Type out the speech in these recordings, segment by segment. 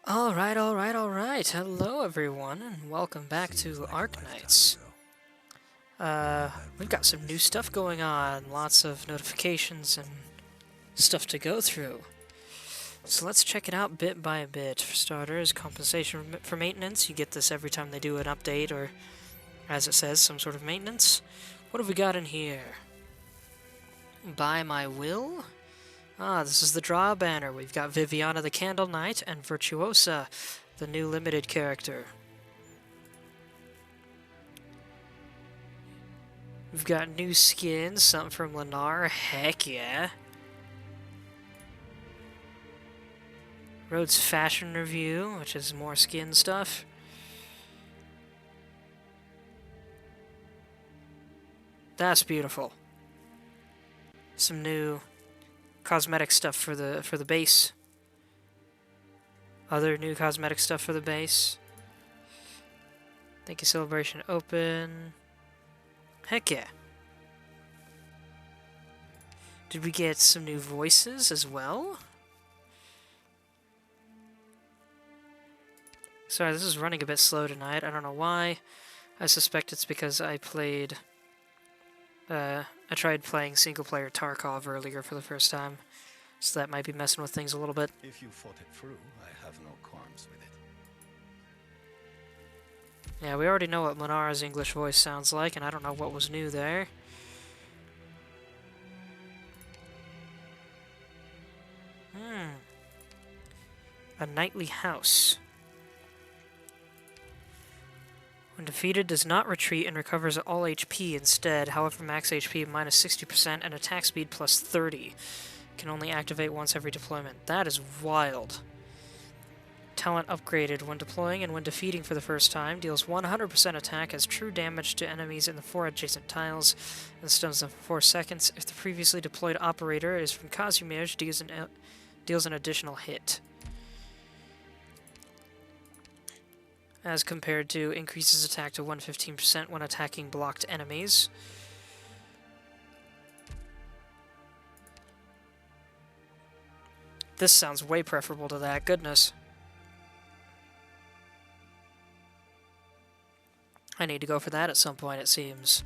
Alright. Hello everyone, and welcome back to Arknights. We've got some new stuff going on, lots of notifications and stuff to go through. So let's check it out bit by bit. For starters, compensation for maintenance. You get this every time they do an update, or as it says, some sort of maintenance. What have we got in here? By my will? This is the draw banner. We've got Viviana the Candle Knight and Virtuosa, the new limited character. We've got new skins, something from Lennar, heck yeah. Rhodes Fashion Review, which is more skin stuff. That's beautiful. Some new cosmetic stuff for the base. Other new cosmetic stuff for the base. Thank you, Celebration Open. Heck yeah. Did we get some new voices as well? Sorry, this is running a bit slow tonight. I don't know why. I suspect it's because I tried playing single-player Tarkov earlier for the first time, so that might be messing with things a little bit. If you fought it through, I have no qualms with it. Yeah, we already know what Monara's English voice sounds like, and I don't know what was new there. A Knightly House. When defeated, does not retreat and recovers all HP instead. However, max HP minus 60% and attack speed plus 30. Can only activate once every deployment. That is wild. Talent upgraded. When deploying and when defeating for the first time, deals 100% attack as true damage to enemies in the 4 adjacent tiles and stuns them for 4 seconds. If the previously deployed operator is from Kazimierz, deals an additional hit. As compared to increases attack to 115% when attacking blocked enemies. This sounds way preferable to that, goodness. I need to go for that at some point, it seems.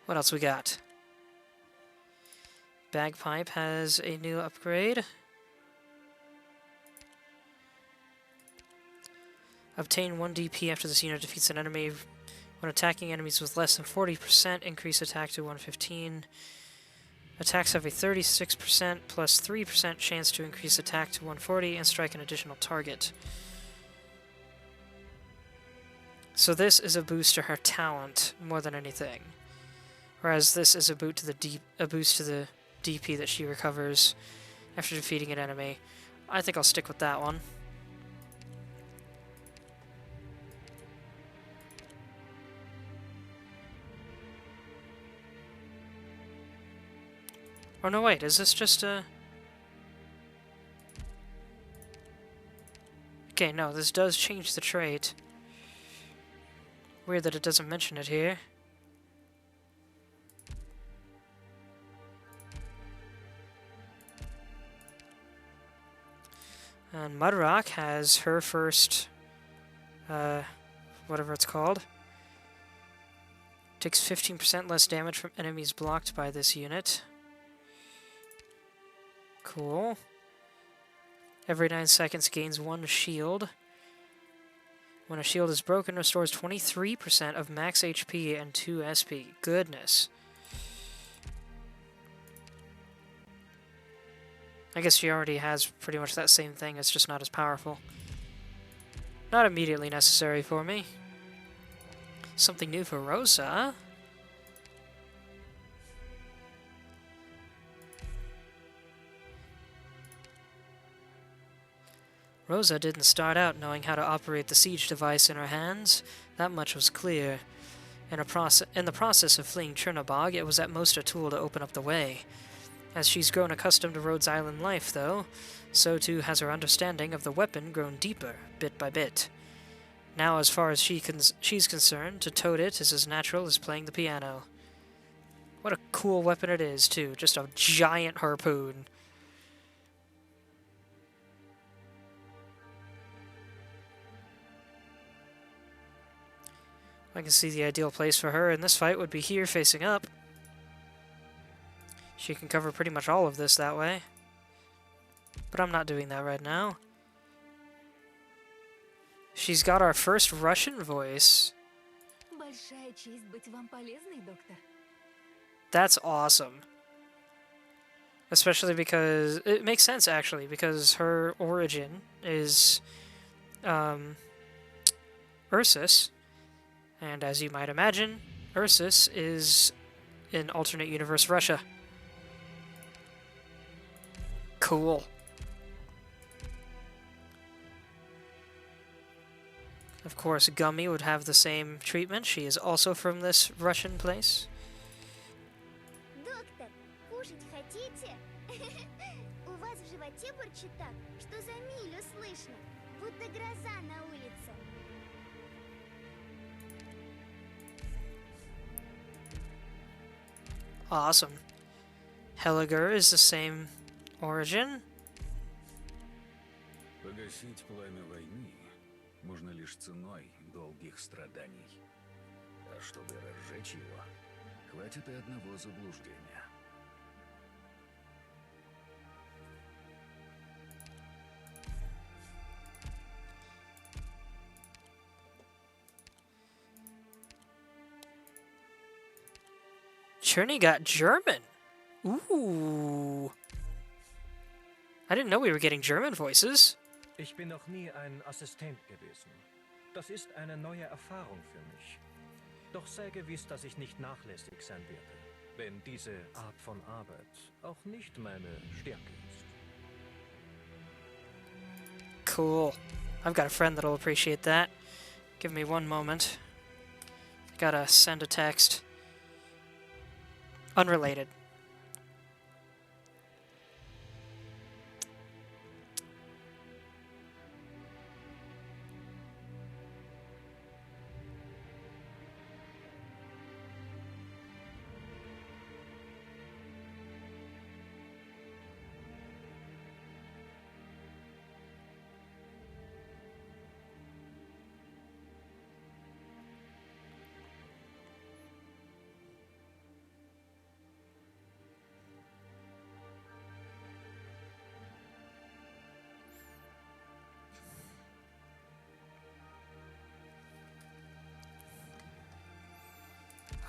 What else we got? Bagpipe has a new upgrade. Obtain 1 DP after this unit defeats an enemy. When attacking enemies with less than 40%, increase attack to 115. Attacks have a 36% plus 3% chance to increase attack to 140 and strike an additional target. So this is a boost to her talent more than anything. Whereas this is a boost to the DP that she recovers after defeating an enemy. I think I'll stick with that one. Oh no, wait, is this just a... Okay, no, this does change the trait. Weird that it doesn't mention it here. And Mudrock has her first... whatever it's called. Takes 15% less damage from enemies blocked by this unit. Cool. Every 9 seconds gains 1 shield. When a shield is broken, restores 23% of max HP and 2 SP. Goodness. I guess she already has pretty much that same thing, it's just not as powerful. Not immediately necessary for me. Something new for Rosa. Rosa didn't start out knowing how to operate the siege device in her hands. That much was clear. In the process of fleeing Chernobog, it was at most a tool to open up the way. As she's grown accustomed to Rhodes Island life, though, so too has her understanding of the weapon grown deeper, bit by bit. Now, as far as she's concerned, to tote it is as natural as playing the piano. What a cool weapon it is, too. Just a giant harpoon. I can see the ideal place for her in this fight would be here facing up. She can cover pretty much all of this that way. But I'm not doing that right now. She's got our first Russian voice. Большая честь быть вам полезной, доктор. That's awesome. Especially because it makes sense, actually, because her origin is Ursus, and as you might imagine, Ursus is in alternate universe Russia. Cool. Of course, Gummy would have the same treatment. She is also from this Russian place. Доктор, кушать хотите? У вас в животе бурчит так, что за милю слышно, будто гроза на улице. Awesome. Heliger is the same origin. Погасить пламя войны можно лишь ценой долгих страданий. А чтобы разжечь его, хватит и одного заблуждения. Cherney got German. Ooh. I didn't know we were getting German voices. Ich bin noch nie ein Assistent gewesen. Das ist eine neue Erfahrung für mich. Doch sei gewiss, dass ich nicht nachlässig sein werde, wenn diese Art von Arbeit auch nicht meine Stärke ist. Cool. I've got a friend that'll appreciate that. Give me one moment. Gotta send a text. Unrelated.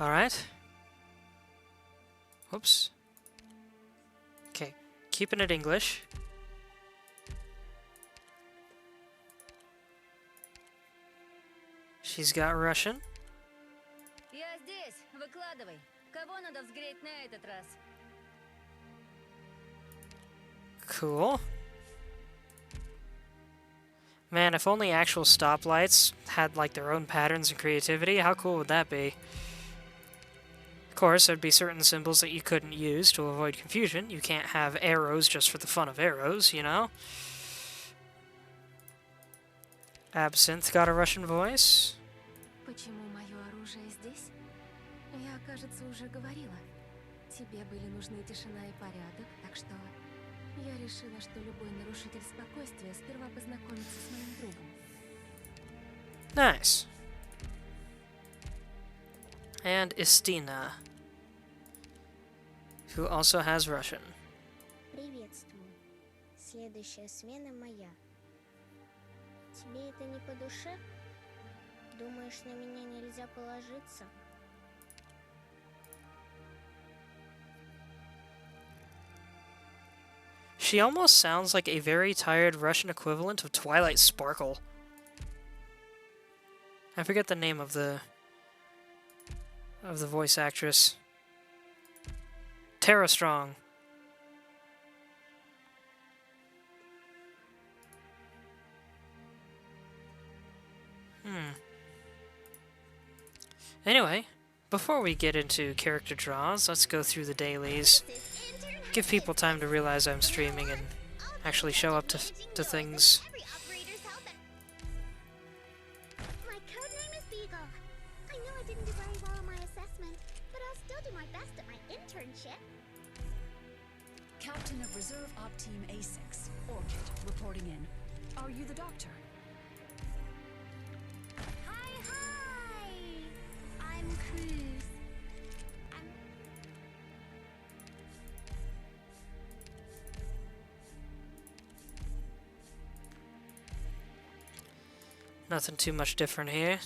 Alright. Whoops. Okay, keeping it English. She's got Russian. Я здесь, выкладывай. Кого надо взгреть на этот раз? Cool. Man, if only actual stoplights had like their own patterns and creativity, how cool would that be? Of course, there'd be certain symbols that you couldn't use to avoid confusion. You can't have arrows just for the fun of arrows, you know? Absinthe got a Russian voice. Почему мое оружие здесь? Я, кажется, уже говорила. Тебе были нужны тишина и порядок, так что я решила, что любой нарушитель спокойствия сперва познакомится с моим другом. Nice. And Istina, who also has Russian. Приветствую. Следующая смена моя. Тебе это не по душе? Думаешь, на меня нельзя положиться? She almost sounds like a very tired Russian equivalent of Twilight Sparkle. I forget the name of the voice actress. Tara Strong. Anyway, before we get into character draws, let's go through the dailies. Give people time to realize I'm streaming and actually show up to things. Every operator's health and... My code name is Beagle. I know I didn't do very well on my assessment, but I'll still do my best at my internship. Captain of Reserve Op Team A6, Orchid, reporting in. Are you the doctor? Hi, hi! Please. Nothing too much different here.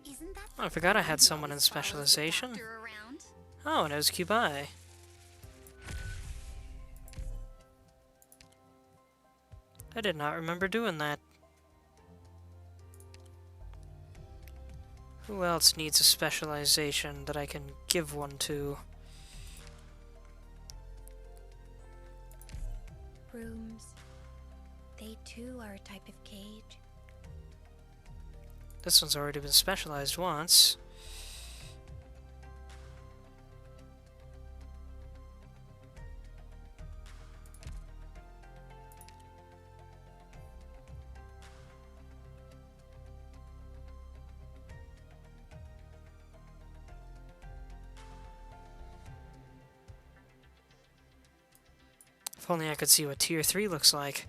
Isn't that Oh, I forgot I had someone in specialization. around? Oh, and it was Kubai. I did not remember doing that. Who else needs a specialization that I can give one to? Rooms. They too are a type of cage. This one's already been specialized once. If only I could see what Tier 3 looks like.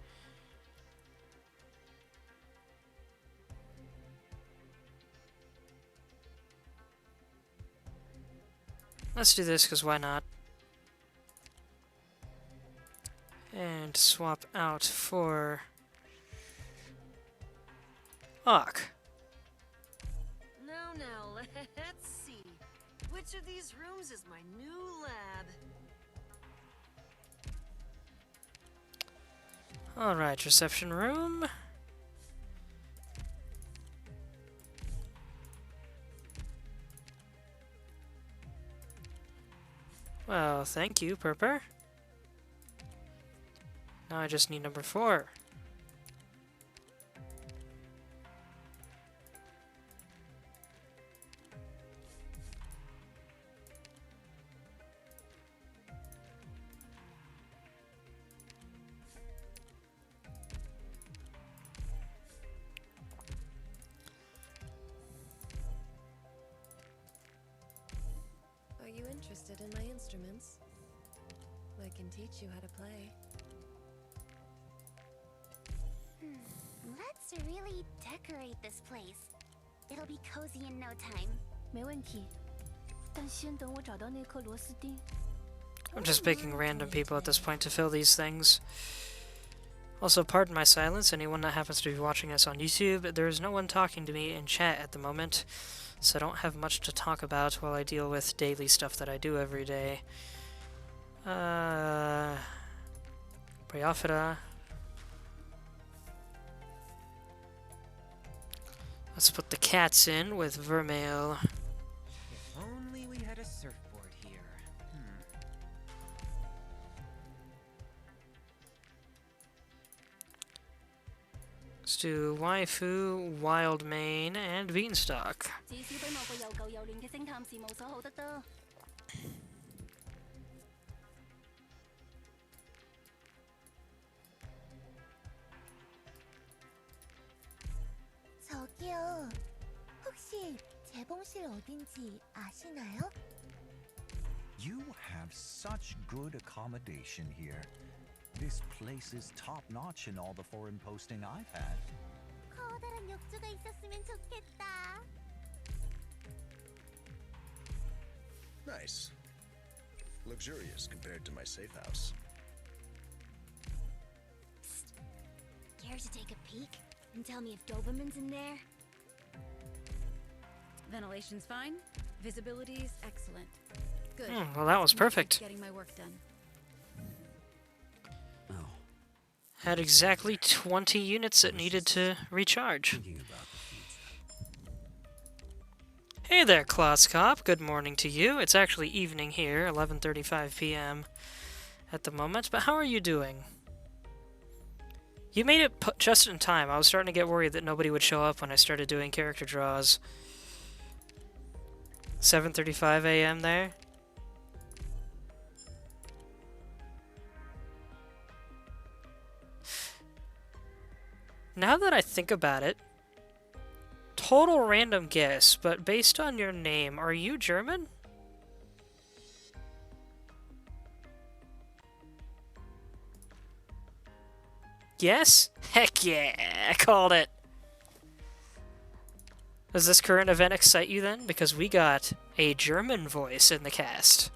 Let's do this, because why not? And swap out for... Ark. Now, let's see. Which of these rooms is my new lab? Alright, reception room. Well, thank you, Purper. Now I just need number 4. Are you interested in my instruments? I can teach you how to play. Let's really decorate this place. It'll be cozy in no time. 没问题，但先等我找到那颗螺丝钉。 I'm just picking random people at this point to fill these things. Also, pardon my silence, anyone that happens to be watching us on YouTube. There is no one talking to me in chat at the moment, so I don't have much to talk about while I deal with daily stuff that I do every day. Priofita. Let's put the cats in with Vermeil. If only we had a surfboard here. Let's do Waifu, Wild Mane, and Beanstalk. 至少俾某個又舊又亂嘅偵探事務所好得多。 저기요. 혹시 재봉실 어딘지 아시나요? You have such good accommodation here. This place is top-notch in all the foreign posting I've had. 커다란 욕조가 있었으면 좋겠다. Nice. Luxurious compared to my safe house. Care to take a peek and tell me if Doberman's in there? Ventilation's fine. Visibility's excellent. Good. Well, that was perfect. Getting my work done. Oh, Had exactly 20 units that needed to recharge. thinking about the future. Hey there, Klotzkop. Good morning to you. It's actually evening here, 11:35 p.m. at the moment, but how are you doing? You made it just in time. I was starting to get worried that nobody would show up when I started doing character draws. 7:35 a.m. there. Now that I think about it, total random guess, but based on your name, are you German? Yes? Heck yeah, I called it. Does this current event excite you then? Because we got a German voice in the cast.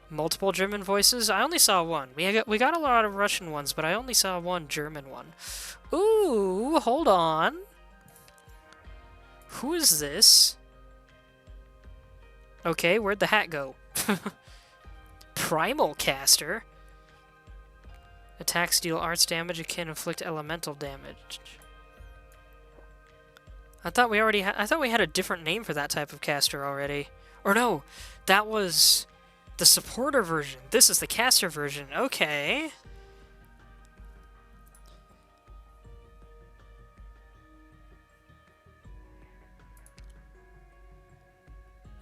Multiple German voices? I only saw one. We got a lot of Russian ones, but I only saw one German one. Ooh, hold on. Who is this? Okay, where'd the hat go? Primal Caster. Attacks deal arts damage and can inflict elemental damage. I thought we had a different name for that type of caster already. Or no, that was the supporter version. This is the caster version. Okay.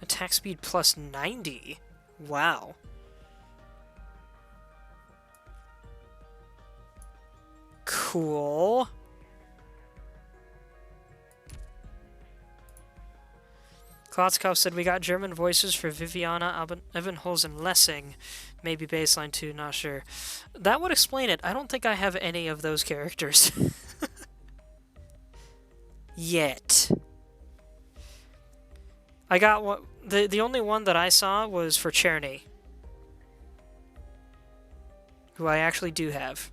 Attack speed plus 90. Wow. Cool. Klotzkov said we got German voices for Viviana, Evenholz, and Lessing. Maybe baseline 2, not sure. That would explain it. I don't think I have any of those characters. Yet. I got what the only one that I saw was for Cherny, who I actually do have.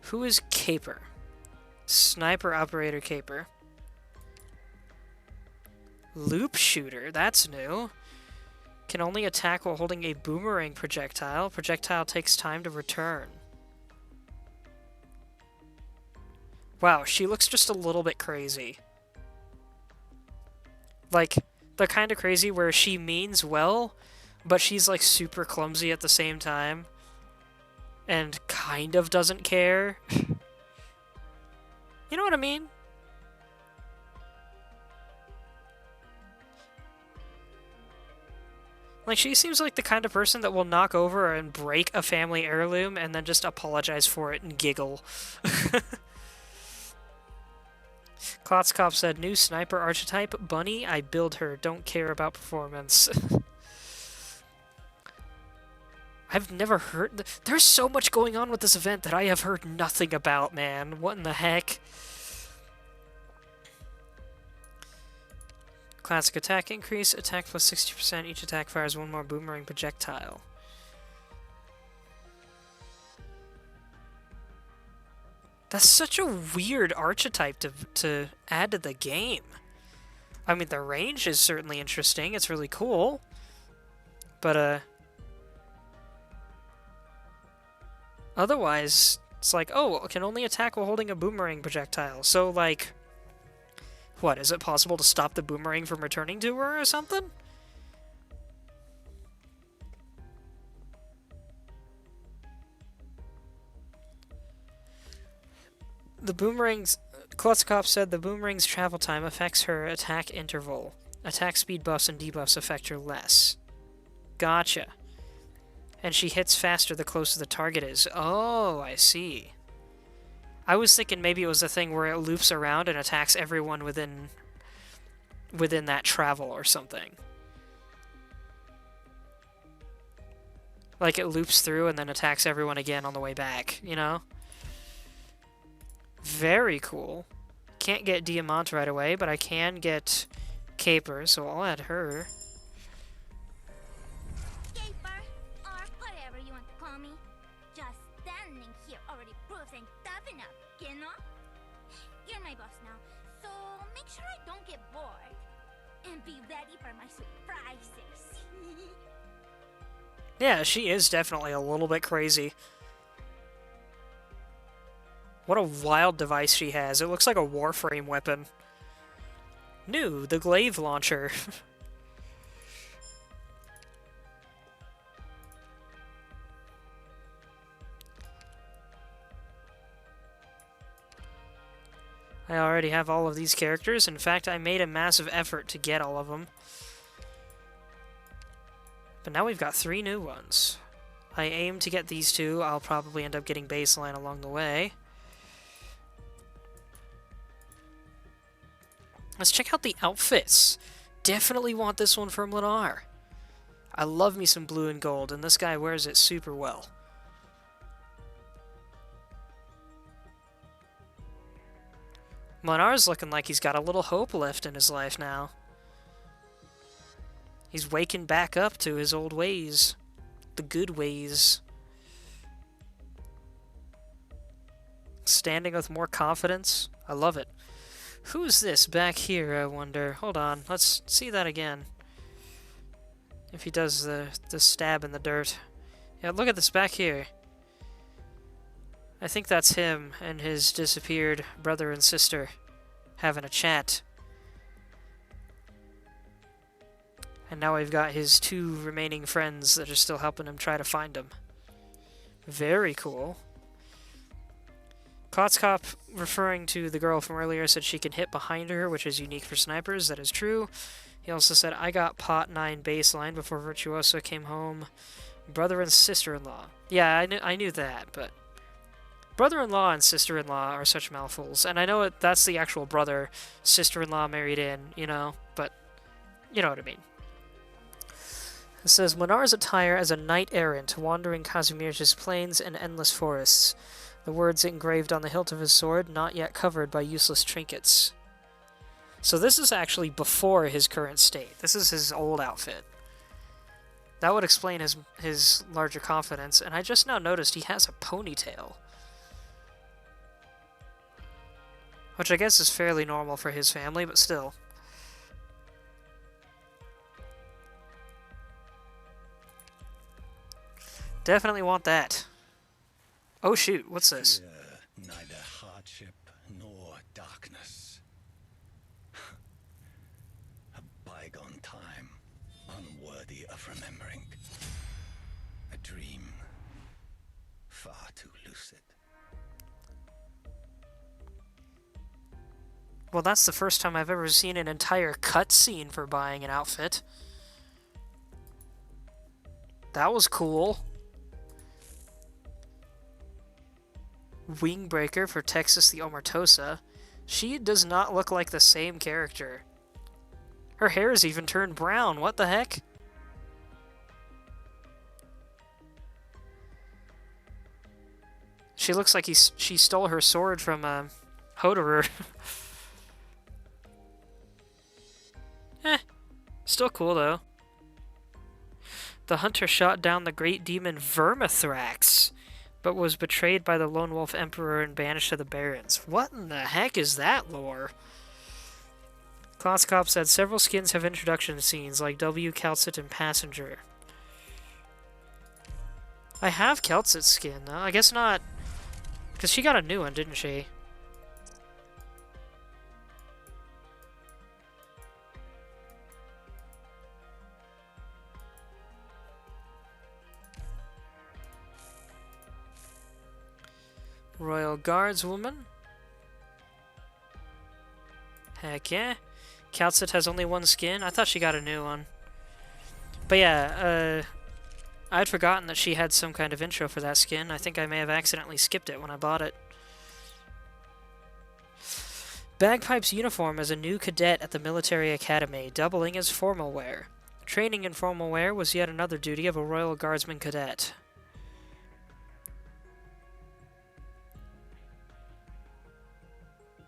Who is Caper? Sniper Operator Caper. Loop Shooter, that's new. Can only attack while holding a boomerang projectile. Projectile takes time to return. Wow, she looks just a little bit crazy. Like, the kind of crazy where she means well, but she's like super clumsy at the same time. And kind of doesn't care. You know what I mean? Like, she seems like the kind of person that will knock over and break a family heirloom and then just apologize for it and giggle. Klotzkopf said, new sniper archetype, Bunny, I build her, don't care about performance. I've never heard... There's so much going on with this event that I have heard nothing about, man. What in the heck? Classic attack increase, attack plus 60%, each attack fires one more boomerang projectile. That's such a weird archetype to add to the game. I mean, the range is certainly interesting, it's really cool. But, otherwise, it's like, oh, it can only attack while holding a boomerang projectile. So, like... What, is it possible to stop the boomerang from returning to her or something? The boomerang's... Klotzkopf said the boomerang's travel time affects her attack interval. Attack speed buffs and debuffs affect her less. Gotcha. And she hits faster the closer the target is. Oh, I see. I was thinking maybe it was a thing where it loops around and attacks everyone within that travel or something. Like it loops through and then attacks everyone again on the way back, you know? Very cool. Can't get Diamant right away, but I can get Caper, so I'll add her. Caper, or whatever you want to call me. Just standing here already proves I'm tough enough, you know? You're my boss now, so make sure I don't get bored. And be ready for my surprises. Yeah, she is definitely a little bit crazy. What a wild device she has. It looks like a Warframe weapon. New, the Glaive Launcher. I already have all of these characters. In fact, I made a massive effort to get all of them. But now we've got 3 new ones. I aim to get these 2. I'll probably end up getting baseline along the way. Let's check out the outfits. Definitely want this one from Lennar. I love me some blue and gold, and this guy wears it super well. Lennar's looking like he's got a little hope left in his life now. He's waking back up to his old ways. The good ways. Standing with more confidence. I love it. Who's this back here, I wonder? Hold on, let's see that again. If he does the stab in the dirt. Yeah, look at this back here. I think that's him and his disappeared brother and sister having a chat. And now we've got his 2 remaining friends that are still helping him try to find him. Very cool. Klotzkopf, referring to the girl from earlier, said she can hit behind her, which is unique for snipers. That is true. He also said, I got pot 9 baseline before Virtuosa came home. Brother and sister-in-law. Yeah, I knew that, but... Brother-in-law and sister-in-law are such mouthfuls. And I know that's the actual brother, sister-in-law married in, you know, but you know what I mean. It says, Lennar's attire as a knight-errant, wandering Kazimier's plains and endless forests. The words engraved on the hilt of his sword, not yet covered by useless trinkets. So this is actually before his current state. This is his old outfit. That would explain his larger confidence, and I just now noticed he has a ponytail. Which I guess is fairly normal for his family, but still. Definitely want that. Oh shoot, what's this? Fear neither hardship nor darkness. A bygone time, unworthy of remembering. A dream, far too lucid. Well, that's the first time I've ever seen an entire cutscene for buying an outfit. That was cool. Wingbreaker for Texas the Omertosa. She does not look like the same character. Her hair is even turned brown. What the heck? She looks like she stole her sword from Hoderer. Still cool though. The hunter shot down the great demon Vermithrax, but was betrayed by the Lone Wolf Emperor and banished to the Barrens. What in the heck is that lore? Klotzkopf said several skins have introduction scenes, like W, Calcit, and Passenger. I have Calcit's skin, though. I guess not, because she got a new one, didn't she? Royal Guardswoman. Heck yeah. Calcit has only 1 skin. I thought she got a new one. But yeah, I'd forgotten that she had some kind of intro for that skin. I think I may have accidentally skipped it when I bought it. Bagpipe's uniform as a new cadet at the military academy, doubling as formal wear. Training in formal wear was yet another duty of a Royal Guardsman cadet.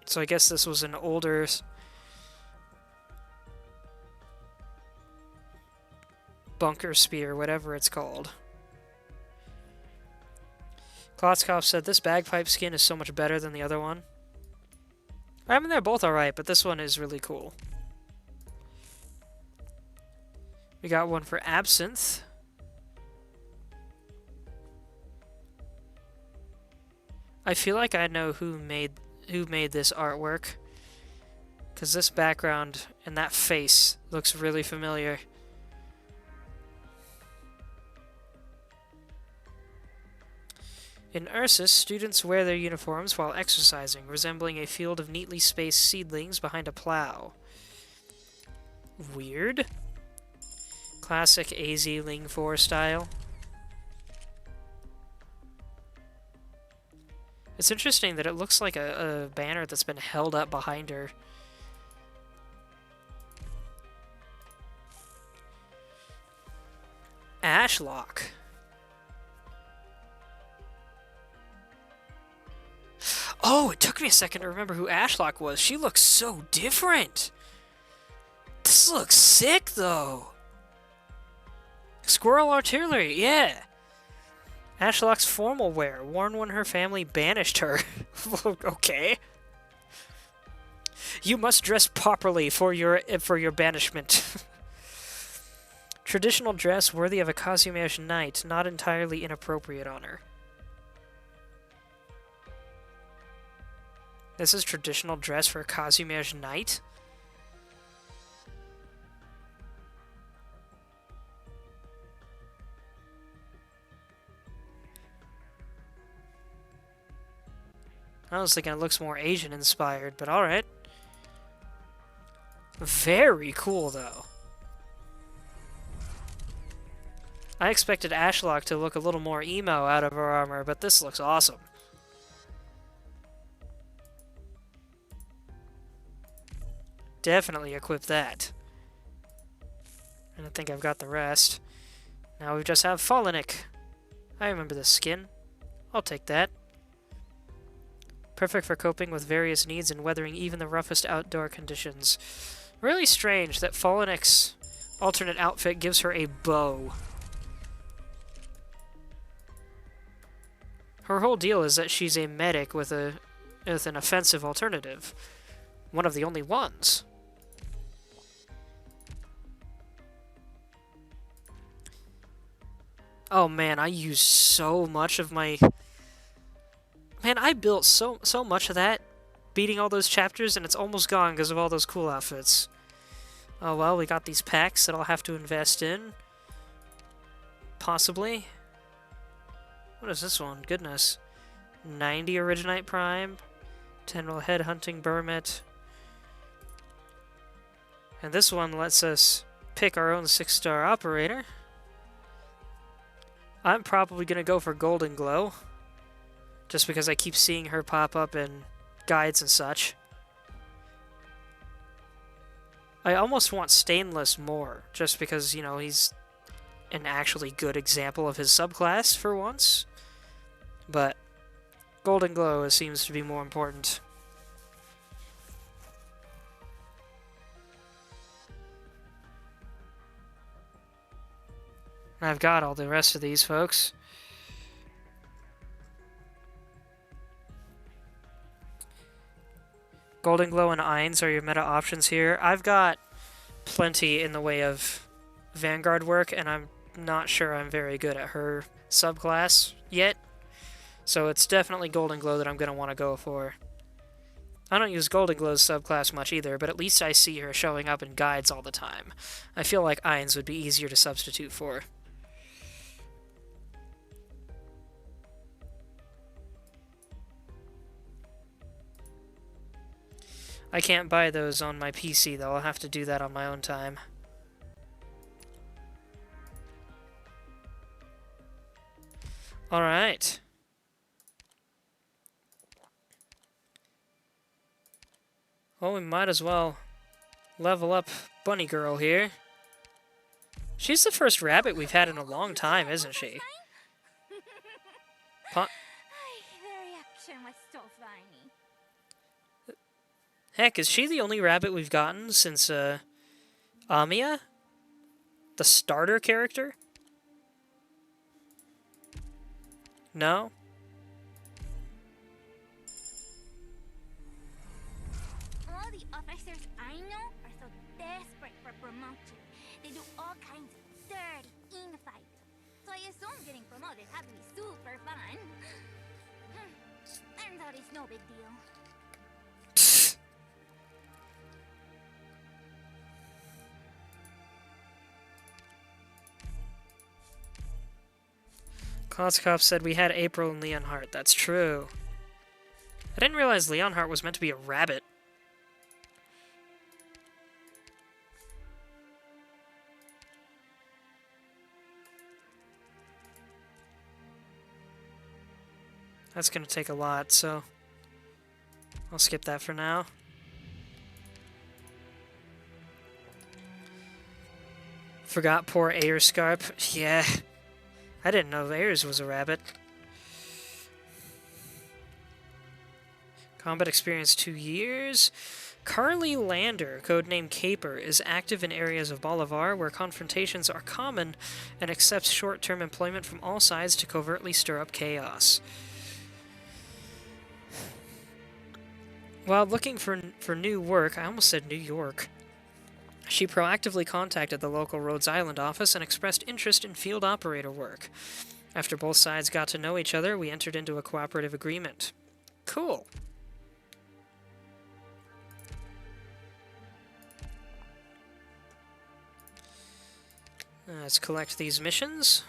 So I guess this was an older... bunker spear, whatever it's called. Klotzkopf said this bagpipe skin is so much better than the other one. I mean, they're both alright, but this one is really cool. We got one for Absinthe. I feel like I know who made this artwork, because this background and that face looks really familiar. In Ursus, students wear their uniforms while exercising, resembling a field of neatly spaced seedlings behind a plow. Weird. Classic AZ Ling 4 style. It's interesting that it looks like a banner that's been held up behind her. Ashlock. Oh, it took me a second to remember who Ashlock was. She looks so different. This looks sick, though. Squirrel Artillery, yeah. Ashlock's formal wear, worn when her family banished her. Okay. You must dress properly for your banishment. Traditional dress worthy of a Kazumage knight, not entirely inappropriate on her. This is traditional dress for a Kazumage knight? I was thinking it looks more Asian inspired, but alright. Very cool, though. I expected Ashlock to look a little more emo out of her armor, but this looks awesome. Definitely equip that. And I think I've got the rest. Now we just have Fallenik. I remember this skin. I'll take that. Perfect for coping with various needs and weathering even the roughest outdoor conditions. Really strange that Fallenik's alternate outfit gives her a bow. Her whole deal is that she's a medic with an offensive alternative. One of the only ones. Oh man, I used so much of my... Man, I built so much of that, beating all those chapters, and it's almost gone because of all those cool outfits. Oh well, we got these packs that I'll have to invest in. Possibly. What is this one? Goodness. 90 Originite Prime. 10 roll Headhunting Bermit. And this one lets us pick our own 6-star operator. I'm probably going to go for Golden Glow. Just because I keep seeing her pop up in guides and such. I almost want Stainless more, just because, you know, he's an actually good example of his subclass for once. But Golden Glow seems to be more important. I've got all the rest of these folks. Golden Glow and Ainz are your meta options here. I've got plenty in the way of Vanguard work, and I'm not sure I'm very good at her subclass yet. So it's definitely Golden Glow that I'm going to want to go for. I don't use Golden Glow's subclass much either, but at least I see her showing up in guides all the time. I feel like Ainz would be easier to substitute for. I can't buy those on my PC, though. I'll have to do that on my own time. Alright. Well, we might as well level up Bunny Girl here. She's the first rabbit we've had in a long time, isn't she? The reaction was so funny. Heck, is she the only rabbit we've gotten since, Amiya? The starter character? No? All the officers I know are so desperate for promotion. They do all kinds of dirty infighting. So I assume getting promoted has to be super fun. Turns out it's no big deal. Klotzkopf said we had April and Leonhardt. That's true. I didn't realize Leonhardt was meant to be a rabbit. That's gonna take a lot, so I'll skip that for now. Forgot poor Aerscarp. Yeah. I didn't know Aers was a rabbit. Combat experience 2 years. Carly Lander, codename Caper, is active in areas of Bolivar where confrontations are common and accepts short-term employment from all sides to covertly stir up chaos. While looking for new work, I almost said New York, she proactively contacted the local Rhodes Island office and expressed interest in field operator work. After both sides got to know each other, we entered into a cooperative agreement. Cool. Let's collect these missions.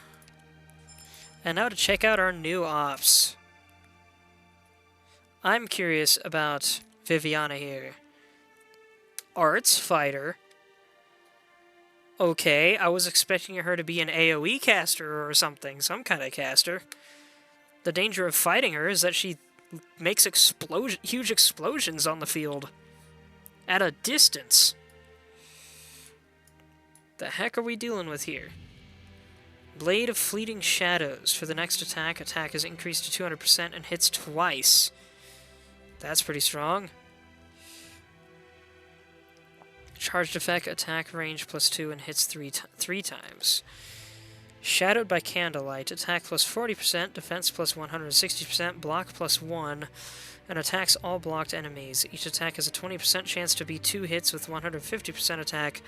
And now to check out our new ops. I'm curious about Viviana here. Arts fighter. Okay, I was expecting her to be an AoE caster or something, some kind of caster. The danger of fighting her is that she makes huge explosions on the field. At a distance. The heck are we dealing with here? Blade of Fleeting Shadows. For the next attack is increased to 200% and hits twice. That's pretty strong. Charged effect, attack range +2 and hits three times. Shadowed by Candlelight. Attack +40%, defense +160%, block +1, and attacks all blocked enemies. Each attack has a 20% chance to be 2 hits with 150% attack,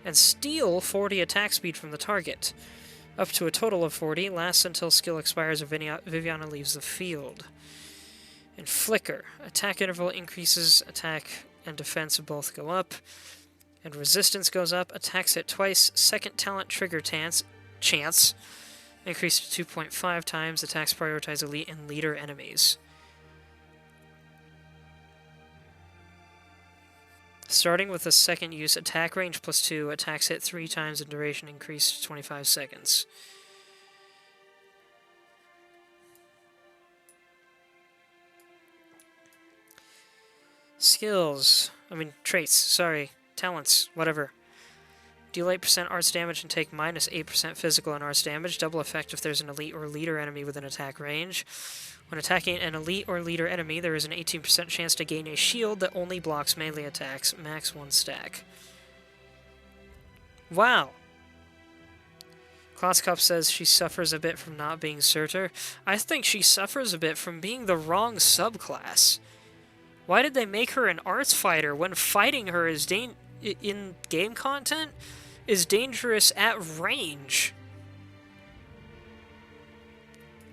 and steal 40 attack speed from the target. Up to a total of 40, lasts until skill expires or Viviana leaves the field. And Flicker. Attack interval increases, attack and defense both go up. And resistance goes up, attacks hit twice, second talent trigger chance increased to 2.5 times, attacks prioritize elite and leader enemies. Starting with the second use, attack range +2, attacks hit 3 times and duration increased to 25 seconds. Traits, sorry. Talents, whatever. Deal 8% arts damage and take -8% physical and arts damage. Double effect if there's an elite or leader enemy within attack range. When attacking an elite or leader enemy, there is an 18% chance to gain a shield that only blocks melee attacks, max 1 stack. Wow. Klotzkopf says she suffers a bit from not being Surtur. I think she suffers a bit from being the wrong subclass. Why did they make her an arts fighter when fighting her is in game content is dangerous at range?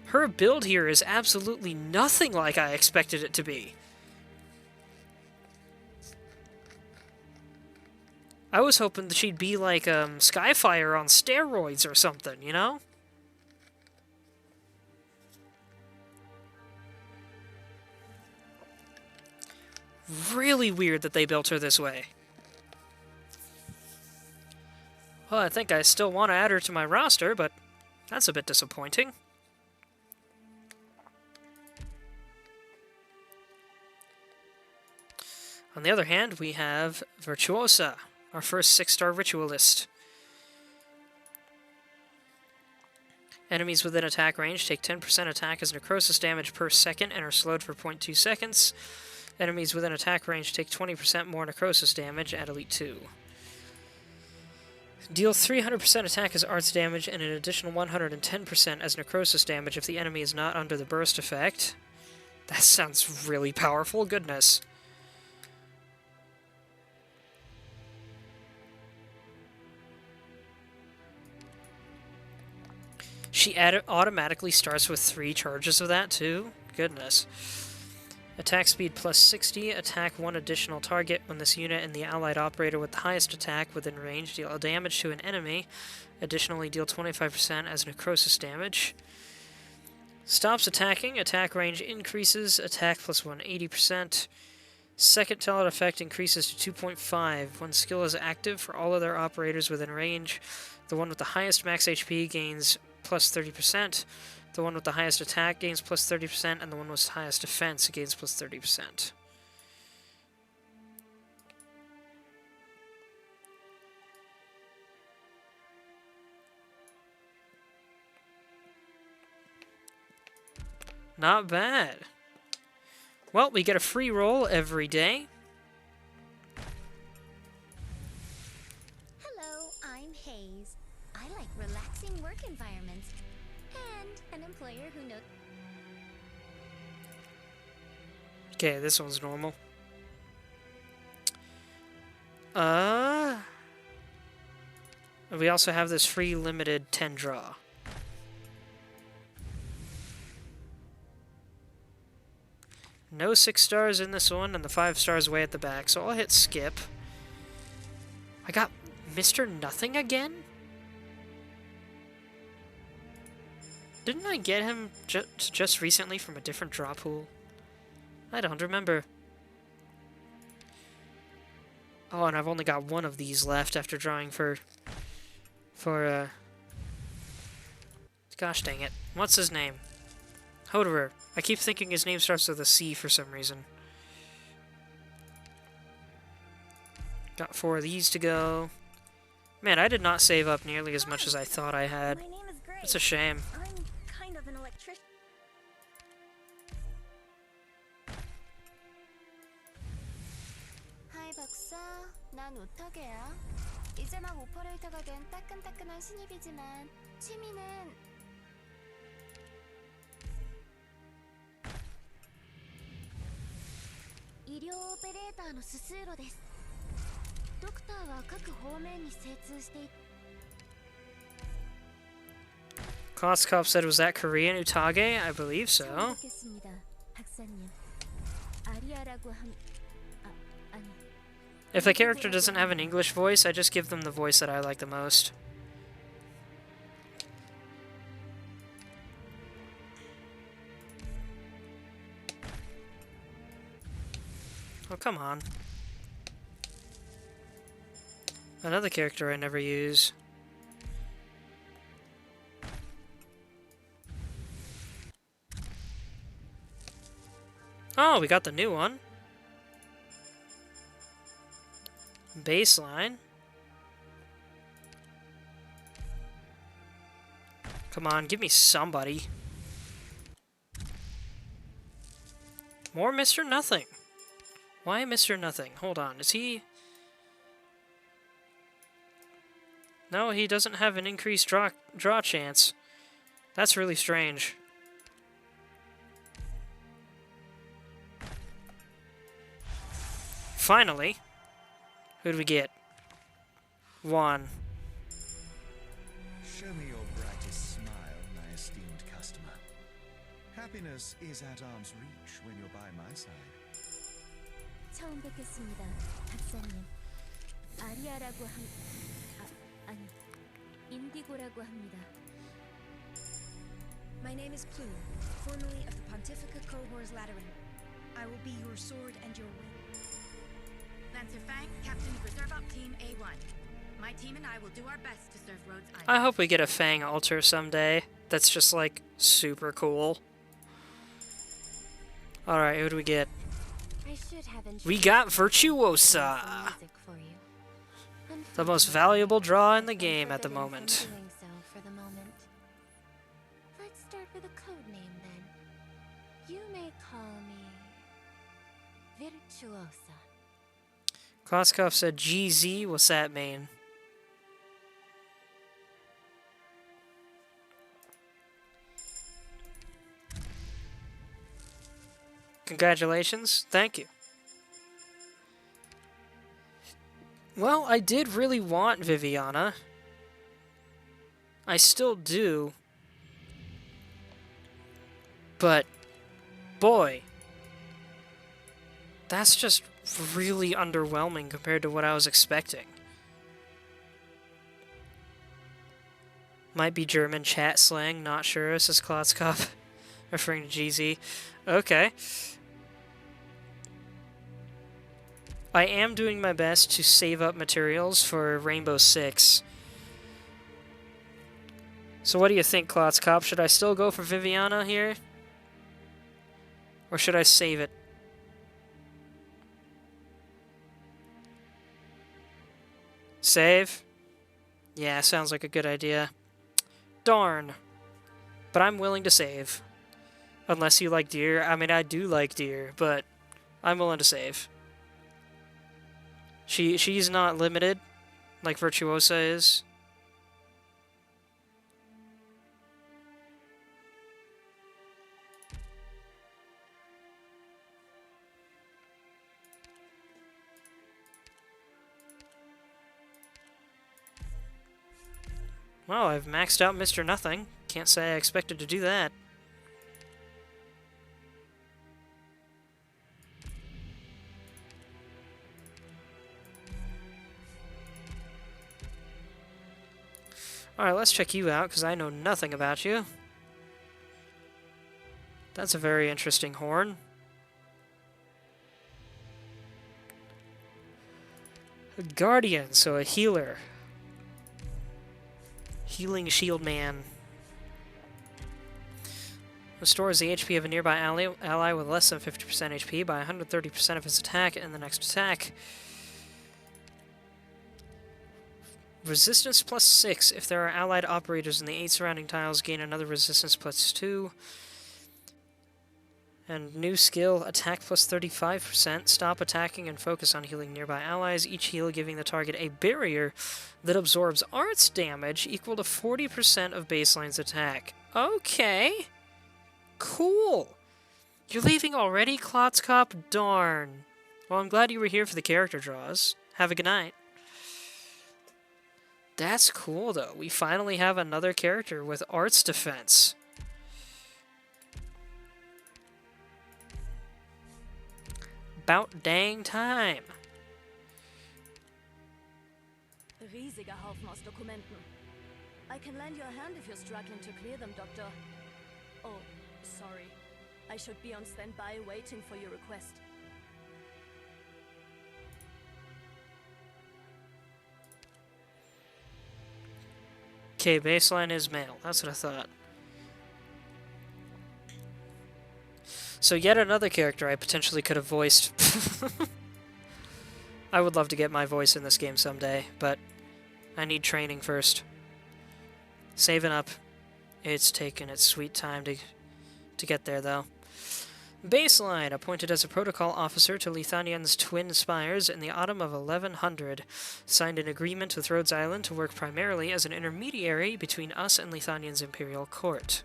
Her build here is absolutely nothing like I expected it to be. I was hoping that she'd be like Skyfire on steroids or something, you know? Really weird that they built her this way. Well, I think I still want to add her to my roster, but that's a bit disappointing. On the other hand, we have Virtuosa, our first 6-star ritualist. Enemies within attack range take 10% attack as necrosis damage per second and are slowed for 0.2 seconds. Enemies within attack range take 20% more necrosis damage at Elite 2. Deal 300% attack as arts damage and an additional 110% as necrosis damage if the enemy is not under the burst effect. That sounds really powerful, goodness. She automatically starts with 3 charges of that, too? Goodness. Attack speed +60, attack 1 additional target when this unit and the allied operator with the highest attack within range deal damage to an enemy. Additionally, deal 25% as necrosis damage. Stops attacking, attack range increases, attack +180%. Second talent effect increases to 2.5. When skill is active for all other operators within range, the one with the highest max HP gains +30%. The one with the highest attack gains plus 30%, and the one with the highest defense gains plus 30%. Not bad. Well, we get a free roll every day. Hello, I'm Hayes. I like relaxing work environments and an employer who knows. Okay, this one's normal. We also have this free limited 10 draw. No 6 stars in this one, and the 5 stars way at the back, so I'll hit skip. I got Mr. Nothing again? Didn't I get him just recently from a different draw pool? I don't remember. Oh, and I've only got one of these left after drawing for gosh dang it. What's his name? Hoderer. I keep thinking his name starts with a C for some reason. Got 4 of these to go. Man, I did not save up nearly as much as I thought I had. My name is Grace. It's a shame. I'm kind of an electrician. 하이 박사, 난 오타게야. 이제 막 오퍼레이터가 된 따끈따끈한 신입이지만 취미는医療オペレーターのススーロです。ドクターは各方面に精通していて Koskov said, was that Korean Utage? I believe so. 뵙겠습니다, 박사님. 아리아라고 함... 아니. If the character doesn't have an English voice, I just give them the voice that I like the most. Oh, come on. Another character I never use. Oh, we got the new one. Baseline. Come on, give me somebody. More Mr. Nothing. Why Mr. Nothing? Hold on, is he... No, he doesn't have an increased draw chance. That's really strange. Finally. Who do we get? 1. Show me your brightest smile, my esteemed customer. Happiness is at arm's reach when you're by my side. 처음 뵙겠습니다, 박사님. 아리아라고 아니, 인디고라고 합니다. My name is Plume, formerly of the Pontifica Cohors Lateran. I will be your sword and your wing. Lancer Fang, Captain of Reserve Op Team A1. My team and I will do our best to serve Rhodes Island. I hope we get a Fang altar someday. That's just, like, super cool. Alright, who do we get? I should have We got Virtuosa! music for you. The most valuable draw in the game at the moment. Doing so for the moment. Let's start with a code name then. You may call me Virtuosa. Koskov said GZ, what's that mean? Congratulations, thank you. Well, I did really want Viviana. I still do. But, boy, that's just really underwhelming compared to what I was expecting. Might be German chat slang, not sure, says Klotzkopf, referring to GZ. Okay. I am doing my best to save up materials for Rainbow Six. So what do you think, Klotzkop? Should I still go for Viviana here? Or should I save it? Save? Yeah, sounds like a good idea. Darn. But I'm willing to save. Unless you like deer. I mean, I do like deer, but I'm willing to save. She's not limited, like Virtuosa is. Well, I've maxed out Mr. Nothing. Can't say I expected to do that. Alright, let's check you out, because I know nothing about you. That's a very interesting horn. A guardian, so a healer. Healing shield man. Restores the HP of a nearby ally with less than 50% HP by 130% of its attack in the next attack. Resistance plus 6. If there are allied operators in the 8 surrounding tiles, gain another resistance plus 2. And new skill, attack plus 35%. Stop attacking and focus on healing nearby allies. Each heal giving the target a barrier that absorbs arts damage equal to 40% of baseline's attack. Okay. Cool. You're leaving already, Klotzkop? Darn. Well, I'm glad you were here for the character draws. Have a good night. That's cool, though. We finally have another character with arts defense. About dang time. Riesiger Haufen aus Dokumenten. I can lend you a hand if you're struggling to clear them, Doctor. Oh, sorry. I should be on standby waiting for your request. Okay, baseline is male. That's what I thought. So yet another character I potentially could have voiced. I would love to get my voice in this game someday, but I need training first. Saving up. It's taken its sweet time to get there, though. Baseline, appointed as a protocol officer to Lithanian's Twin Spires in the autumn of 1100. Signed an agreement with Rhodes Island to work primarily as an intermediary between us and Lithanian's imperial court.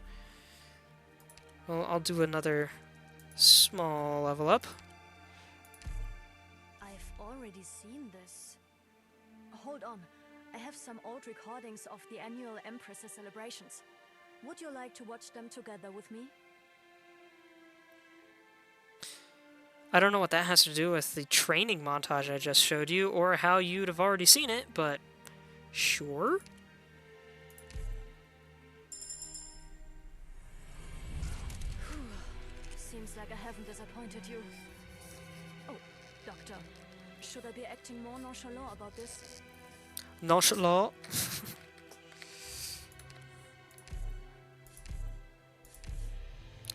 Well, I'll do another small level up. I've already seen this. Hold on. I have some old recordings of the annual Empress's celebrations. Would you like to watch them together with me? I don't know what that has to do with the training montage I just showed you, or how you'd have already seen it, but sure. Seems like I haven't disappointed you. Oh, Doctor, should I be acting more nonchalant about this? Nonchalant?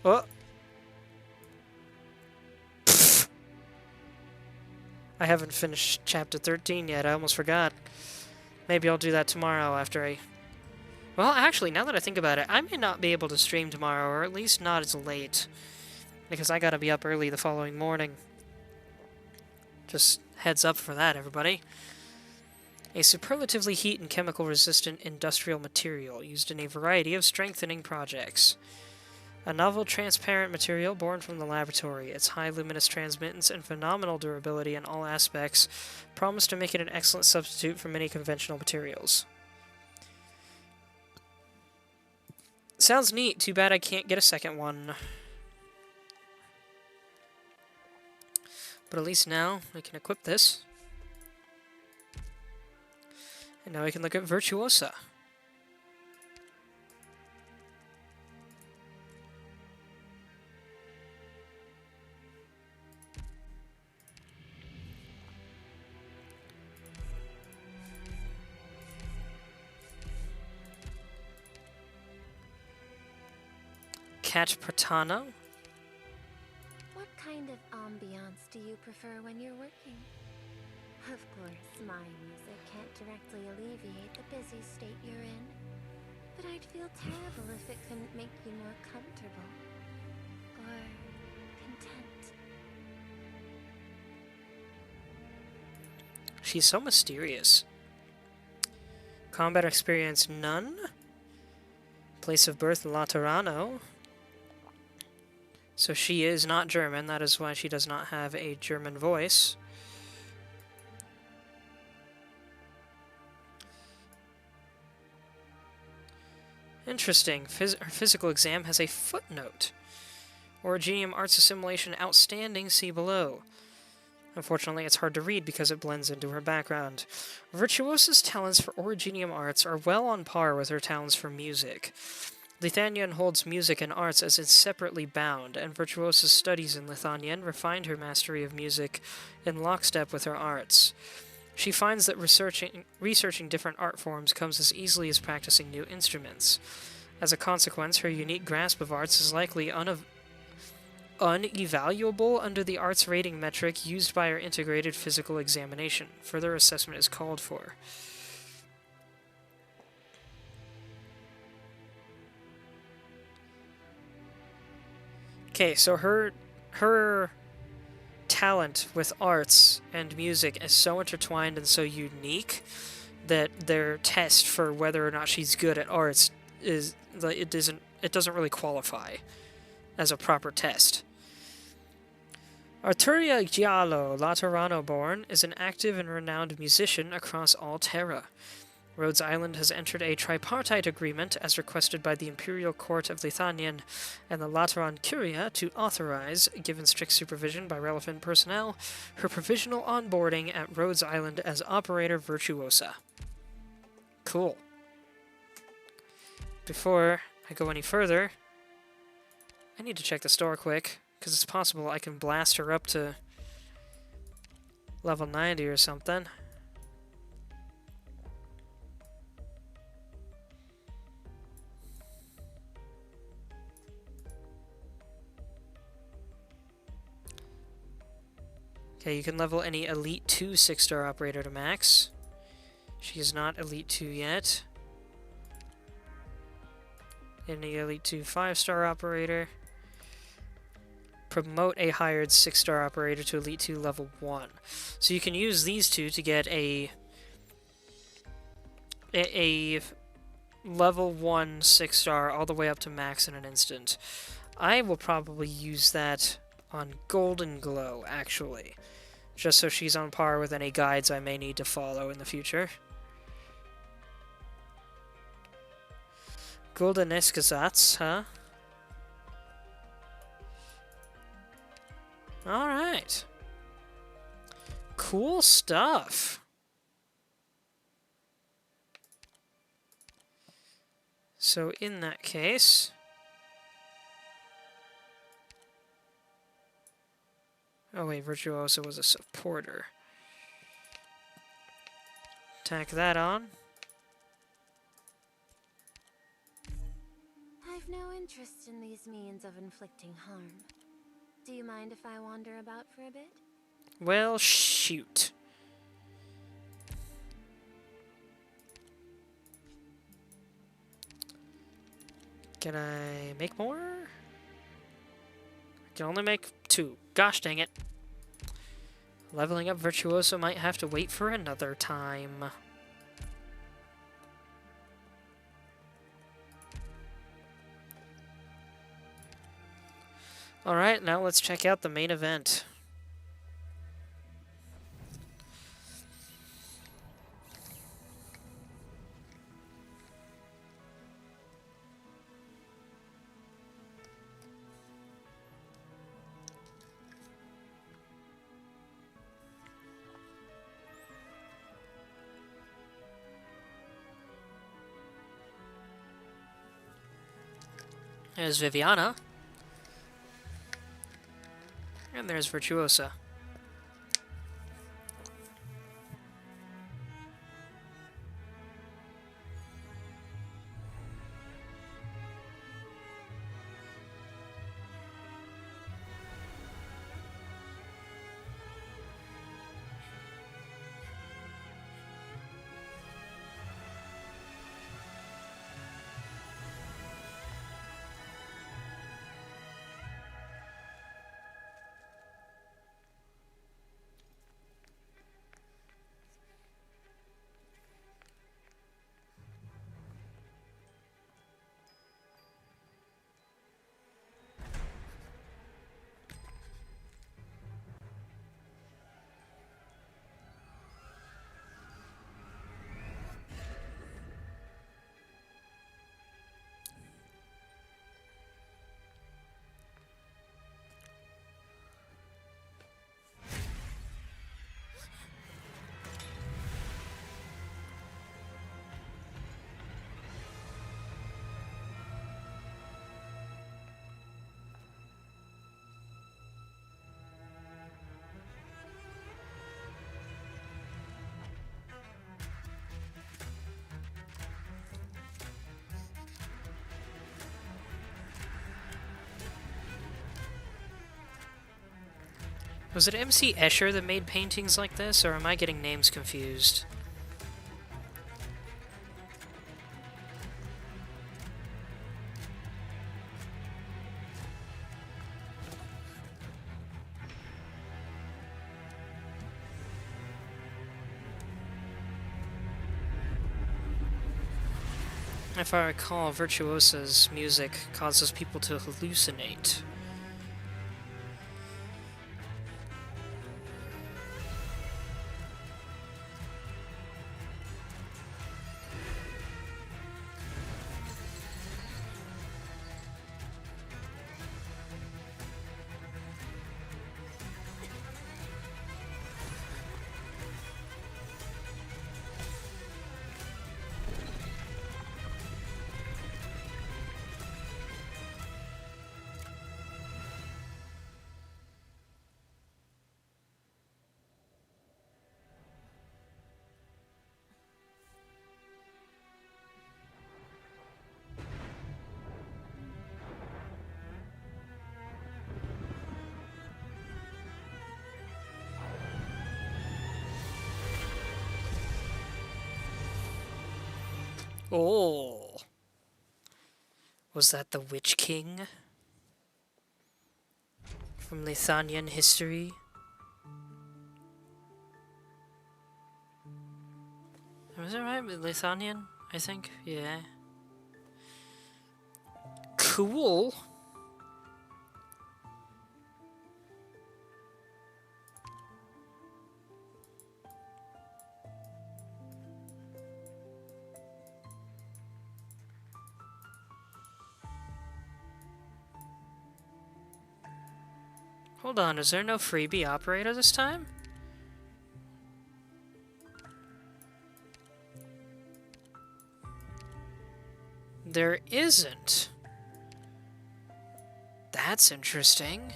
Oh. I haven't finished chapter 13 yet, I almost forgot. Maybe I'll do that tomorrow after I... Well, actually, now that I think about it, I may not be able to stream tomorrow, or at least not as late. Because I gotta be up early the following morning. Just heads up for that, everybody. A superlatively heat and chemical resistant industrial material used in a variety of strengthening projects. A novel transparent material born from the laboratory. Its high luminous transmittance and phenomenal durability in all aspects promise to make it an excellent substitute for many conventional materials. Sounds neat. Too bad I can't get a second one. But at least now I can equip this. And now we can look at Virtuosa. Cat Pratano? What kind of ambiance do you prefer when you're working? Of course, my music can't directly alleviate the busy state you're in, but I'd feel terrible if it couldn't make you more comfortable or content. She's so mysterious. Combat experience, none. Place of birth, Laterano. So she is not German, that is why she does not have a German voice. Interesting. Her physical exam has a footnote. Originium Arts Assimilation Outstanding, see below. Unfortunately, it's hard to read because it blends into her background. Virtuosa's talents for Originium Arts are well on par with her talents for music. Lithuanian holds music and arts as inseparably bound, and Virtuosa's studies in Lithuanian refined her mastery of music in lockstep with her arts. She finds that researching different art forms comes as easily as practicing new instruments. As a consequence, her unique grasp of arts is likely unevaluable under the arts rating metric used by our integrated physical examination. Further assessment is called for. Okay, so her talent with arts and music is so intertwined and so unique that their test for whether or not she's good at arts is it doesn't really qualify as a proper test. Arturia Giallo, Laterano-born, is an active and renowned musician across all Terra. Rhodes Island has entered a tripartite agreement as requested by the Imperial Court of Lithuanian and the Lateran Curia to authorize, given strict supervision by relevant personnel, her provisional onboarding at Rhodes Island as Operator Virtuosa. Cool. Before I go any further, I need to check the store quick, because it's possible I can blast her up to level 90 or something. Okay, you can level any Elite 2 6-star operator to max. She is not Elite 2 yet. Any Elite 2 5-star operator. Promote a hired 6-star operator to Elite 2 level 1. So you can use these two to get a level 1 6-star all the way up to max in an instant. I will probably use that on Golden Glow, actually. Just so she's on par with any guides I may need to follow in the future. Golden Eskazats, huh? Alright. Cool stuff. So in that case... Oh wait, Virtuosa was a supporter. Tack that on. I've no interest in these means of inflicting harm. Do you mind if I wander about for a bit? Well, shoot. Can I make more? I can only make 2. Gosh dang it. Leveling up Virtuoso might have to wait for another time. Alright, now let's check out the main event. There's Viviana. And there's Virtuosa. Was it MC Escher that made paintings like this, or am I getting names confused? If I recall, Virtuosa's music causes people to hallucinate. Oh! Was that the Witch King? From Lithanian history? Was it right? Lithanian, I think? Yeah. Cool! Hold on, is there no freebie operator this time? There isn't. That's interesting.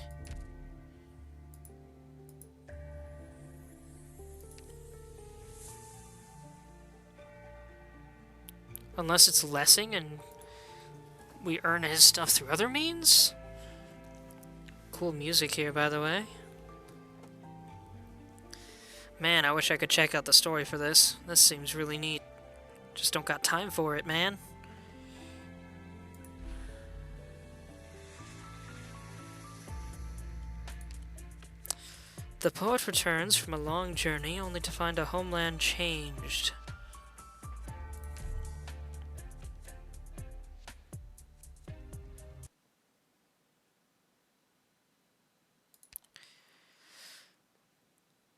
Unless it's Lessing and we earn his stuff through other means? Cool music here, by the way. Man, I wish I could check out the story for this. This seems really neat. Just don't got time for it, man. The poet returns from a long journey only to find a homeland changed.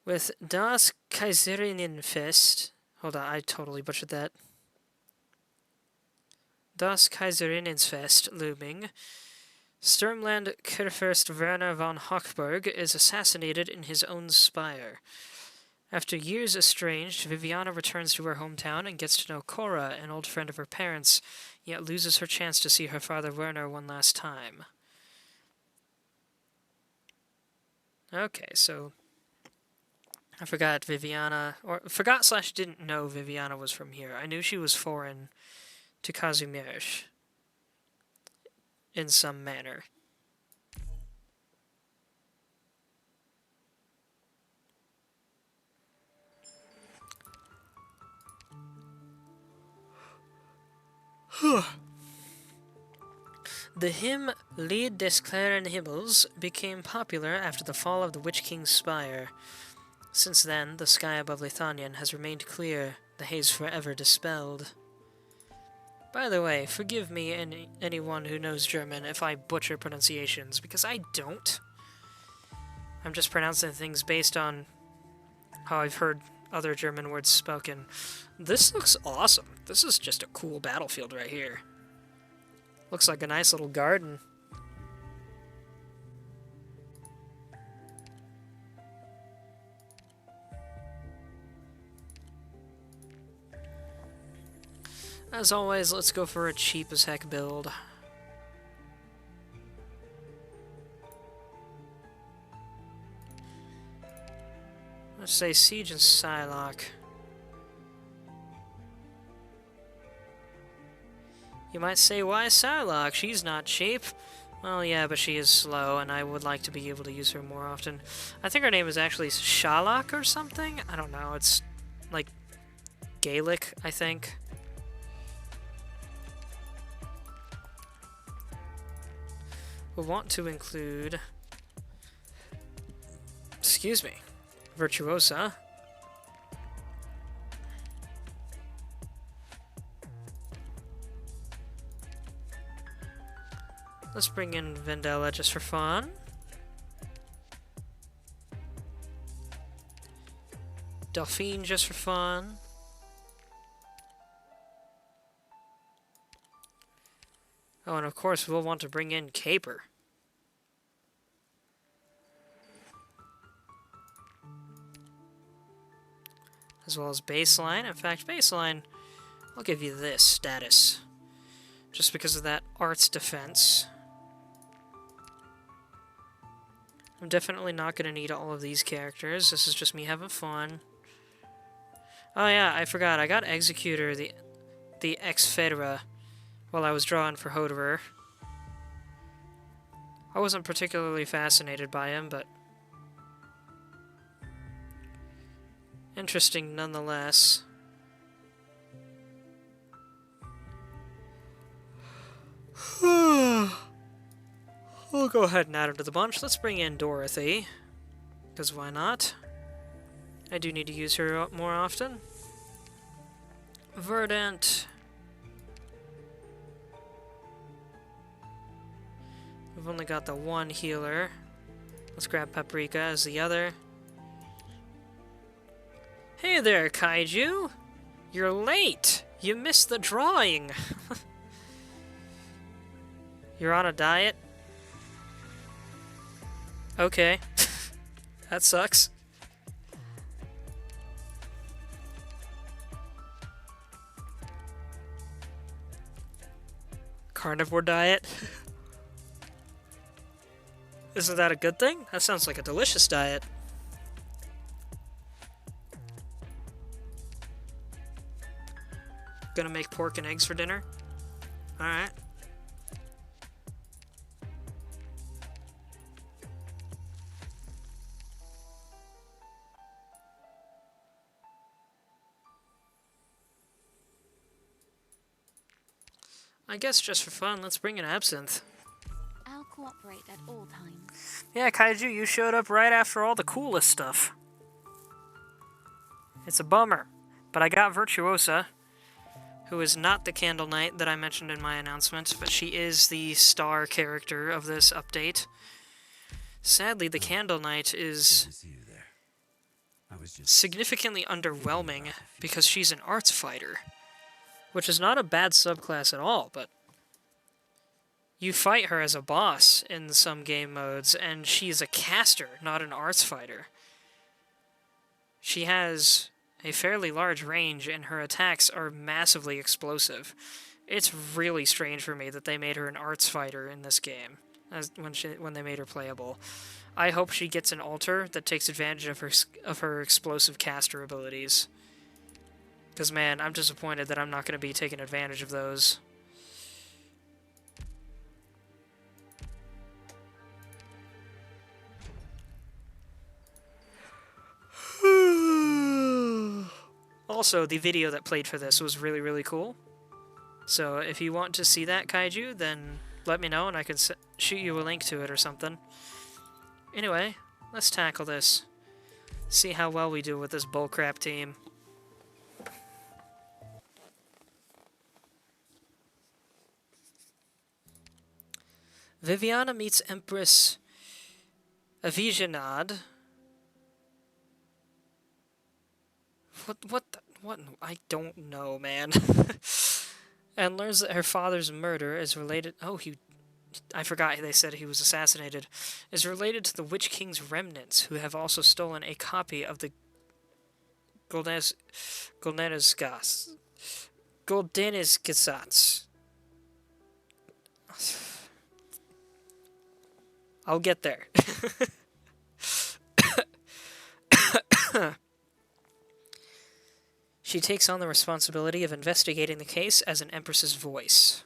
With Das Kaiserinnenfest... Hold on, I totally butchered that. Das Kaiserinnenfest looming, Sturmland Kurfürst Werner von Hochberg is assassinated in his own spire. After years estranged, Viviana returns to her hometown and gets to know Cora, an old friend of her parents, yet loses her chance to see her father Werner one last time. Okay, so... I forgot Viviana, or forgot/didn't know Viviana was from here. I knew she was foreign to Kazimierz in some manner. The hymn Lied des Klaren Himmels became popular after the fall of the Witch King's spire. Since then, the sky above Lithanian has remained clear, the haze forever dispelled. By the way, forgive me and anyone who knows German if I butcher pronunciations, because I don't. I'm just pronouncing things based on how I've heard other German words spoken. This looks awesome. This is just a cool battlefield right here. Looks like a nice little garden. As always, let's go for a cheap as heck build. Let's say Siege and Psylocke. You might say, why Psylocke? She's not cheap. Well, yeah, but she is slow, and I would like to be able to use her more often. I think her name is actually Shalak or something? I don't know, it's like Gaelic, I think. We'll want to include... Excuse me. Virtuosa. Let's bring in Vendella just for fun. Delphine just for fun. Oh, and of course we'll want to bring in Caper. As well as Baseline. In fact, Baseline, I'll give you this status. Just because of that arts defense. I'm definitely not going to need all of these characters. This is just me having fun. Oh yeah, I forgot. I got Executor, the ex-Fedra, while I was drawing for Hoderer. I wasn't particularly fascinated by him, but interesting nonetheless. We'll go ahead and add him to the bunch. Let's bring in Dorothy, because why not? I do need to use her more often. Verdant. We've only got the one healer. Let's grab Paprika as the other. Hey there, Kaiju! You're late! You missed the drawing! You're on a diet? Okay. That sucks. Carnivore diet? Isn't that a good thing? That sounds like a delicious diet. Gonna make pork and eggs for dinner? Alright. I guess just for fun, let's bring in Absinthe. I'll cooperate at all times. Yeah, Kaiju, you showed up right after all the coolest stuff. It's a bummer, but I got Virtuosa, who is not the Candle Knight that I mentioned in my announcement, but she is the star character of this update. Sadly, the Candle Knight is significantly underwhelming because she's an arts fighter, which is not a bad subclass at all, but you fight her as a boss in some game modes, and she's a caster, not an arts fighter. She has a fairly large range, and her attacks are massively explosive. It's really strange for me that they made her an arts fighter in this game, when they made her playable. I hope she gets an alter that takes advantage of her explosive caster abilities. Because, man, I'm disappointed that I'm not going to be taking advantage of those. Also, the video that played for this was really, really cool. So, if you want to see that, Kaiju, then let me know and I can shoot you a link to it or something. Anyway, let's tackle this. See how well we do with this bullcrap team. Viviana meets Empress Avijanad. What, I don't know, man. And learns that her father's murder is related... Oh, I forgot they said he was assassinated. Is related to the Witch King's remnants, who have also stolen a copy of the Goldenisgasats. I'll get there. She takes on the responsibility of investigating the case as an Empress's voice.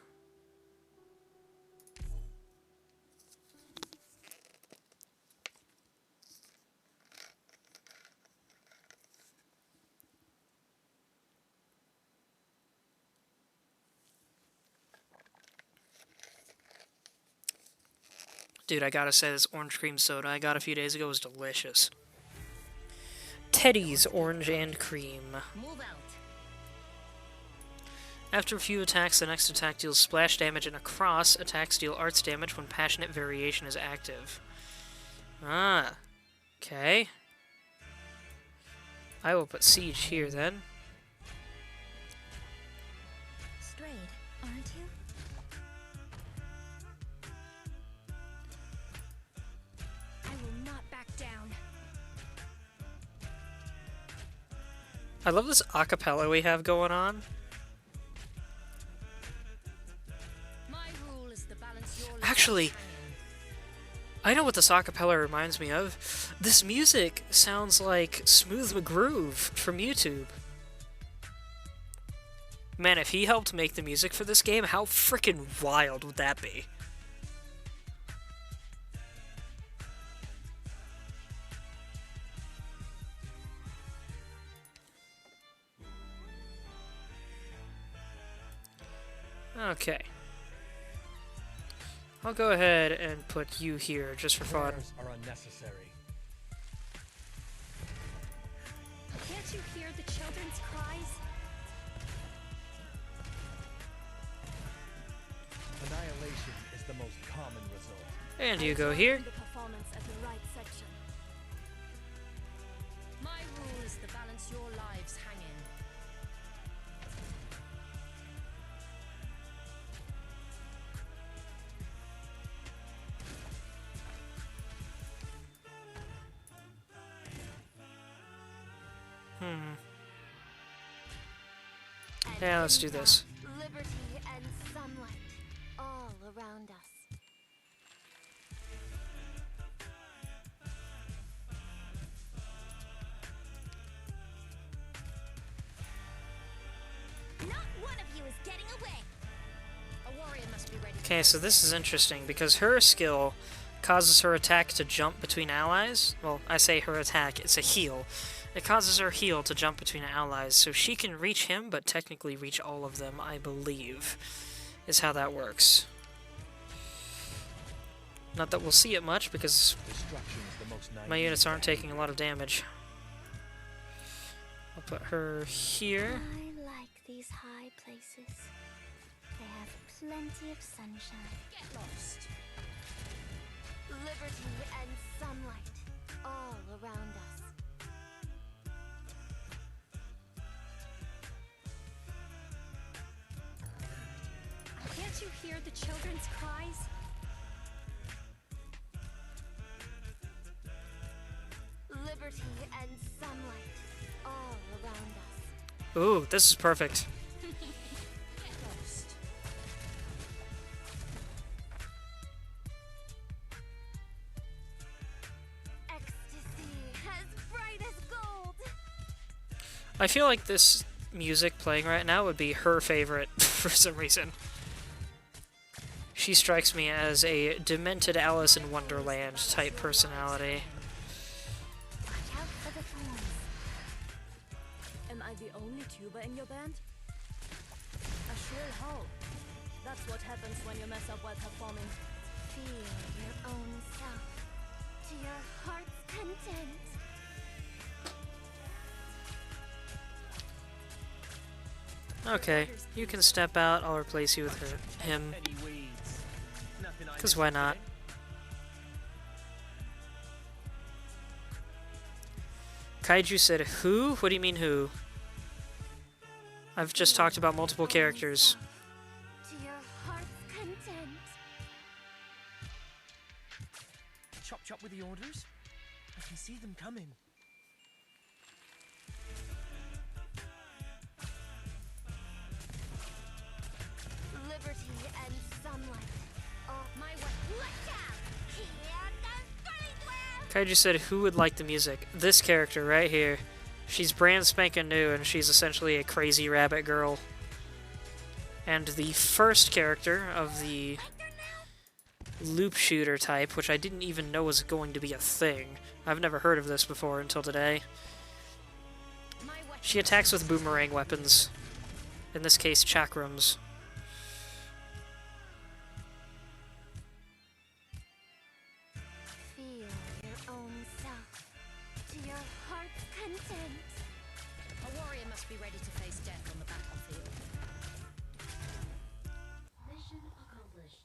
Dude, I gotta say, this orange cream soda I got a few days ago was delicious. Teddy's Orange and Cream. Move out. After a few attacks, the next attack deals splash damage and across. Attacks deal arts damage when Passionate Variation is active. Ah. Okay. I will put Siege here then. Strayed, aren't you? I will not back down. I love this acapella we have going on. My rule is to balance your Actually, I know what this acapella reminds me of. This music sounds like Smooth McGroove from YouTube. Man, if he helped make the music for this game, how freaking wild would that be? Okay. I'll go ahead and put you here just for fun. Prayers are unnecessary. Can't you hear the children's cries? Annihilation is the most common result. And you go here. The performance at the right section. My rule is to balance your lives hanging. Yeah, let's do this. Liberty and sunlight all around us. Not one of you is getting away. A warrior must be ready. Okay, so this is interesting because her skill causes her attack to jump between allies. Well, I say her attack, it's a heal. It causes her heal to jump between allies, so she can reach him, but technically reach all of them, I believe, is how that works. Not that we'll see it much, because Destruction is the most my naive units aren't strategy. taking a lot of damage. I'll put her here. I like these high places. They have plenty of sunshine. Get lost. Liberty and sunlight all around us. Can't you hear the children's cries? Liberty and sunlight all around us. Ooh, this is perfect. Get lost. Ecstasy as bright as gold. I feel like this music playing right now would be her favorite for some reason. She strikes me as a demented Alice in Wonderland type personality. Watch out for the thorns. Am I the only tuba in your band? A shrill howl. That's what happens when you mess up while performing. Feel your own self to your heart's content. Okay, you can step out. I'll replace you with him. Because why not? Kaiju said who? What do you mean who? I've just talked about multiple characters. To your heart's content. Chop chop with the orders? I can see them coming. Liberty and sunlight. Oh, my way. Watch out! Here comes Gully. Kaiju said who would like the music? This character right here. She's brand spanking new and she's essentially a crazy rabbit girl. And the first character of the loop shooter type, which I didn't even know was going to be a thing. I've never heard of this before until today. She attacks with boomerang weapons. In this case, chakrams. ready to face death on the battlefield. Mission accomplished.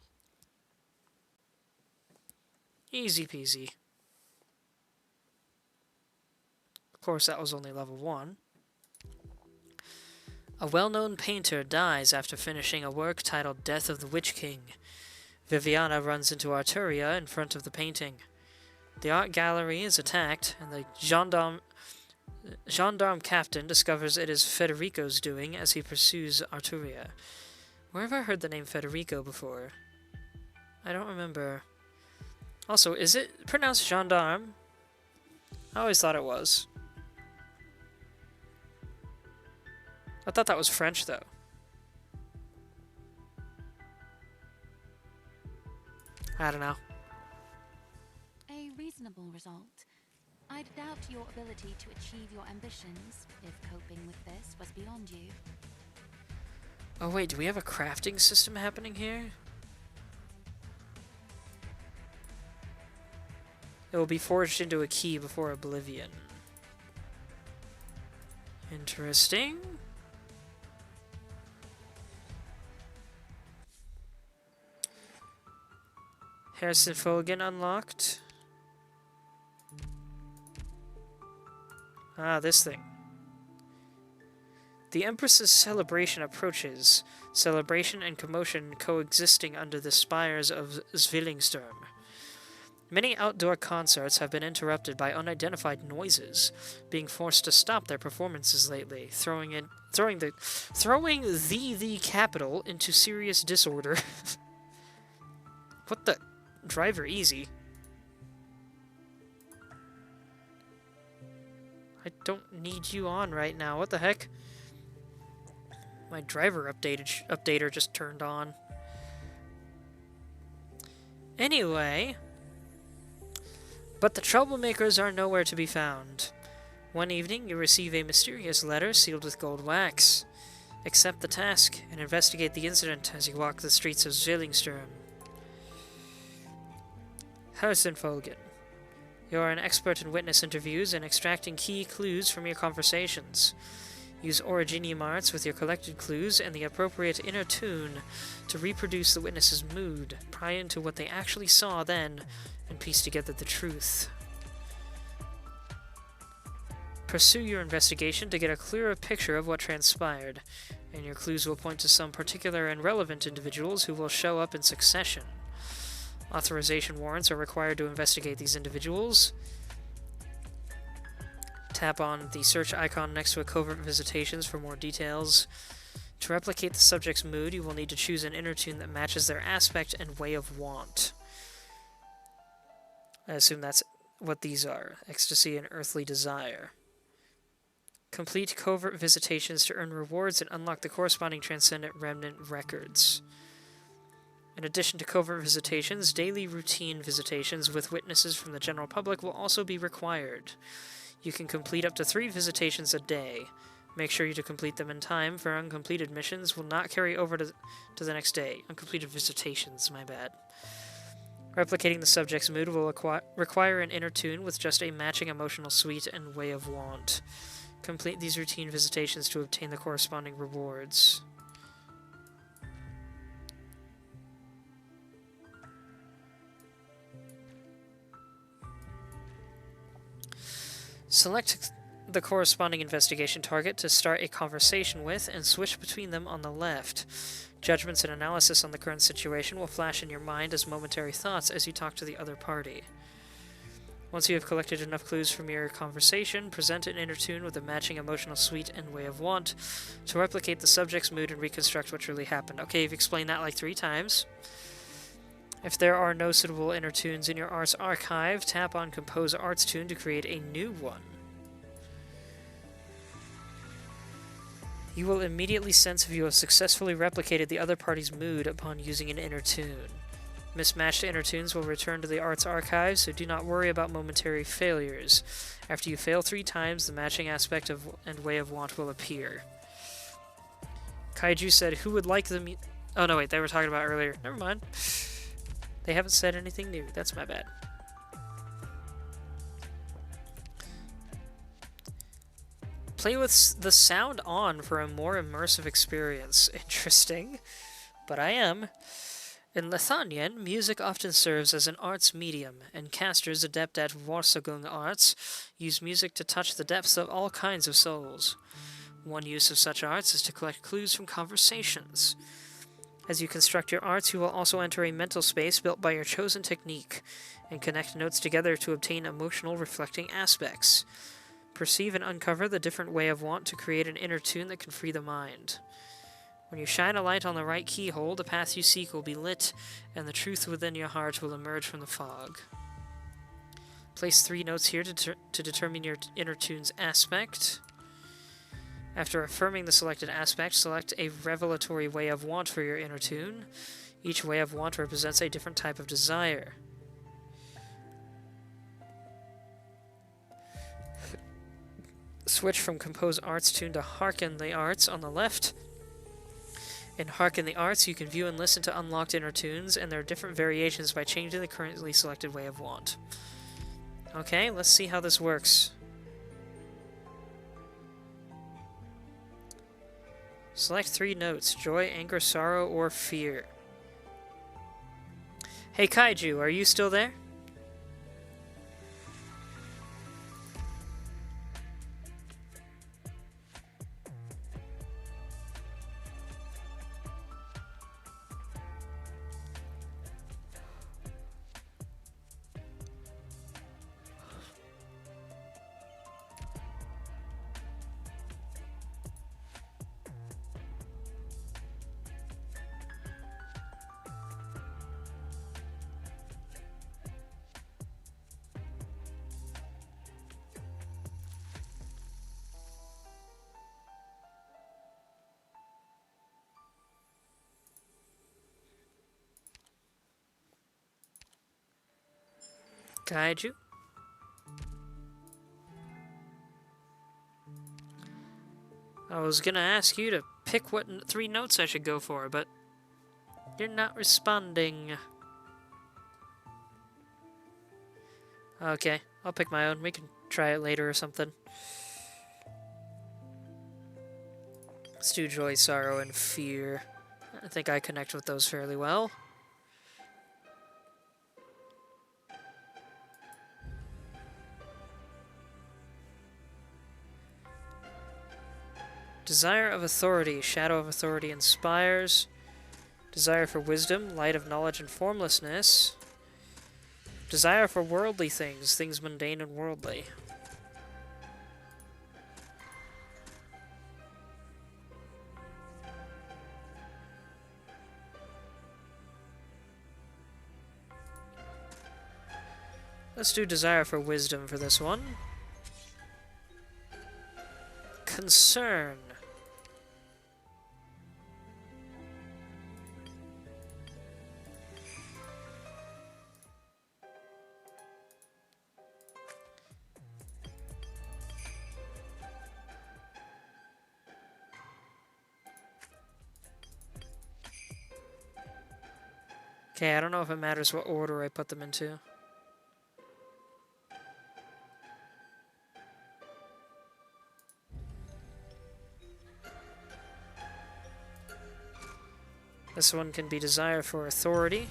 Easy peasy. Of course, that was only level 1. A well-known painter dies after finishing a work titled Death of the Witch King. Viviana runs into Arturia in front of the painting. The art gallery is attacked, and the gendarme captain discovers it is Federico's doing as he pursues Arturia. Where have I heard the name Federico before? I don't remember. Also, is it pronounced gendarme? I always thought it was. I thought that was French, though. I don't know. A reasonable result. I'd doubt your ability to achieve your ambitions if coping with this was beyond you. Oh wait, do we have a crafting system happening here? It will be forged into a key before oblivion. Interesting. Harrison Fogan unlocked. Ah, this thing. The Empress's celebration approaches, celebration and commotion coexisting under the spires of Zwillingstürm. Many outdoor concerts have been interrupted by unidentified noises, being forced to stop their performances lately, throwing the capital into serious disorder. What the? Driver easy. I don't need you on right now. What the heck? My driver updater just turned on. Anyway, but the troublemakers are nowhere to be found. One evening, you receive a mysterious letter sealed with gold wax. Accept the task and investigate the incident as you walk the streets of Zwillingstürm. Harrison Fogan. You are an expert in witness interviews and extracting key clues from your conversations. Use Originium arts with your collected clues and the appropriate inner tune to reproduce the witness's mood, pry into what they actually saw then, and piece together the truth. Pursue your investigation to get a clearer picture of what transpired, and your clues will point to some particular and relevant individuals who will show up in succession. Authorization warrants are required to investigate these individuals. Tap on the search icon next to a covert visitations for more details. To replicate the subject's mood, you will need to choose an inner tune that matches their aspect and way of want. I assume that's what these are. Ecstasy and earthly desire. Complete covert visitations to earn rewards and unlock the corresponding transcendent remnant records. In addition to covert visitations, daily routine visitations with witnesses from the general public will also be required. You can complete up to 3 visitations a day. Make sure you to complete them in time, for uncompleted missions will not carry over to the next day. Uncompleted visitations, my bad. Replicating the subject's mood will require an inner tune with just a matching emotional suite and way of want. Complete these routine visitations to obtain the corresponding rewards. Select the corresponding investigation target to start a conversation with and switch between them on the left. Judgments and analysis on the current situation will flash in your mind as momentary thoughts as you talk to the other party. Once you have collected enough clues from your conversation, present an inner tune with a matching emotional suite and way of want to replicate the subject's mood and reconstruct what truly happened. Okay, you've explained that like 3 times. If there are no suitable inner tunes in your art's archive, tap on Compose Arts Tune to create a new one. You will immediately sense if you have successfully replicated the other party's mood upon using an inner tune. Mismatched inner tunes will return to the art's archive, so do not worry about momentary failures. After you fail 3 times, the matching aspect and way of want will appear. Kaiju said, who would like the oh no, wait, they were talking about earlier. Never mind. They haven't said anything new. That's my bad. Play with the sound on for a more immersive experience. Interesting. But I am. In Lithuanian, music often serves as an arts medium, and casters adept at Warsagung arts use music to touch the depths of all kinds of souls. One use of such arts is to collect clues from conversations. As you construct your arts, you will also enter a mental space built by your chosen technique, and connect notes together to obtain emotional reflecting aspects. Perceive and uncover the different way of want to create an inner tune that can free the mind. When you shine a light on the right keyhole, the path you seek will be lit, and the truth within your heart will emerge from the fog. Place 3 notes here to determine your inner tune's aspect. After affirming the selected aspect, select a revelatory way of want for your inner tune. Each way of want represents a different type of desire. Switch from Compose Arts tune to Hearken the Arts on the left. In Hearken the Arts, you can view and listen to unlocked inner tunes, and there are different variations by changing the currently selected way of want. Okay, let's see how this works. Select 3 notes: joy, anger, sorrow, or fear. Hey Kaiju, are you still there? Kaiju? I was gonna ask you to pick what 3 notes I should go for, but you're not responding. Okay, I'll pick my own. We can try it later or something. Let's do joy, sorrow, and fear. I think I connect with those fairly well. Desire of authority, shadow of authority inspires. Desire for wisdom, light of knowledge and formlessness. Desire for worldly things, things mundane and worldly. Let's do desire for wisdom for this one. Concern. Okay, I don't know if it matters what order I put them into. This one can be desire for authority.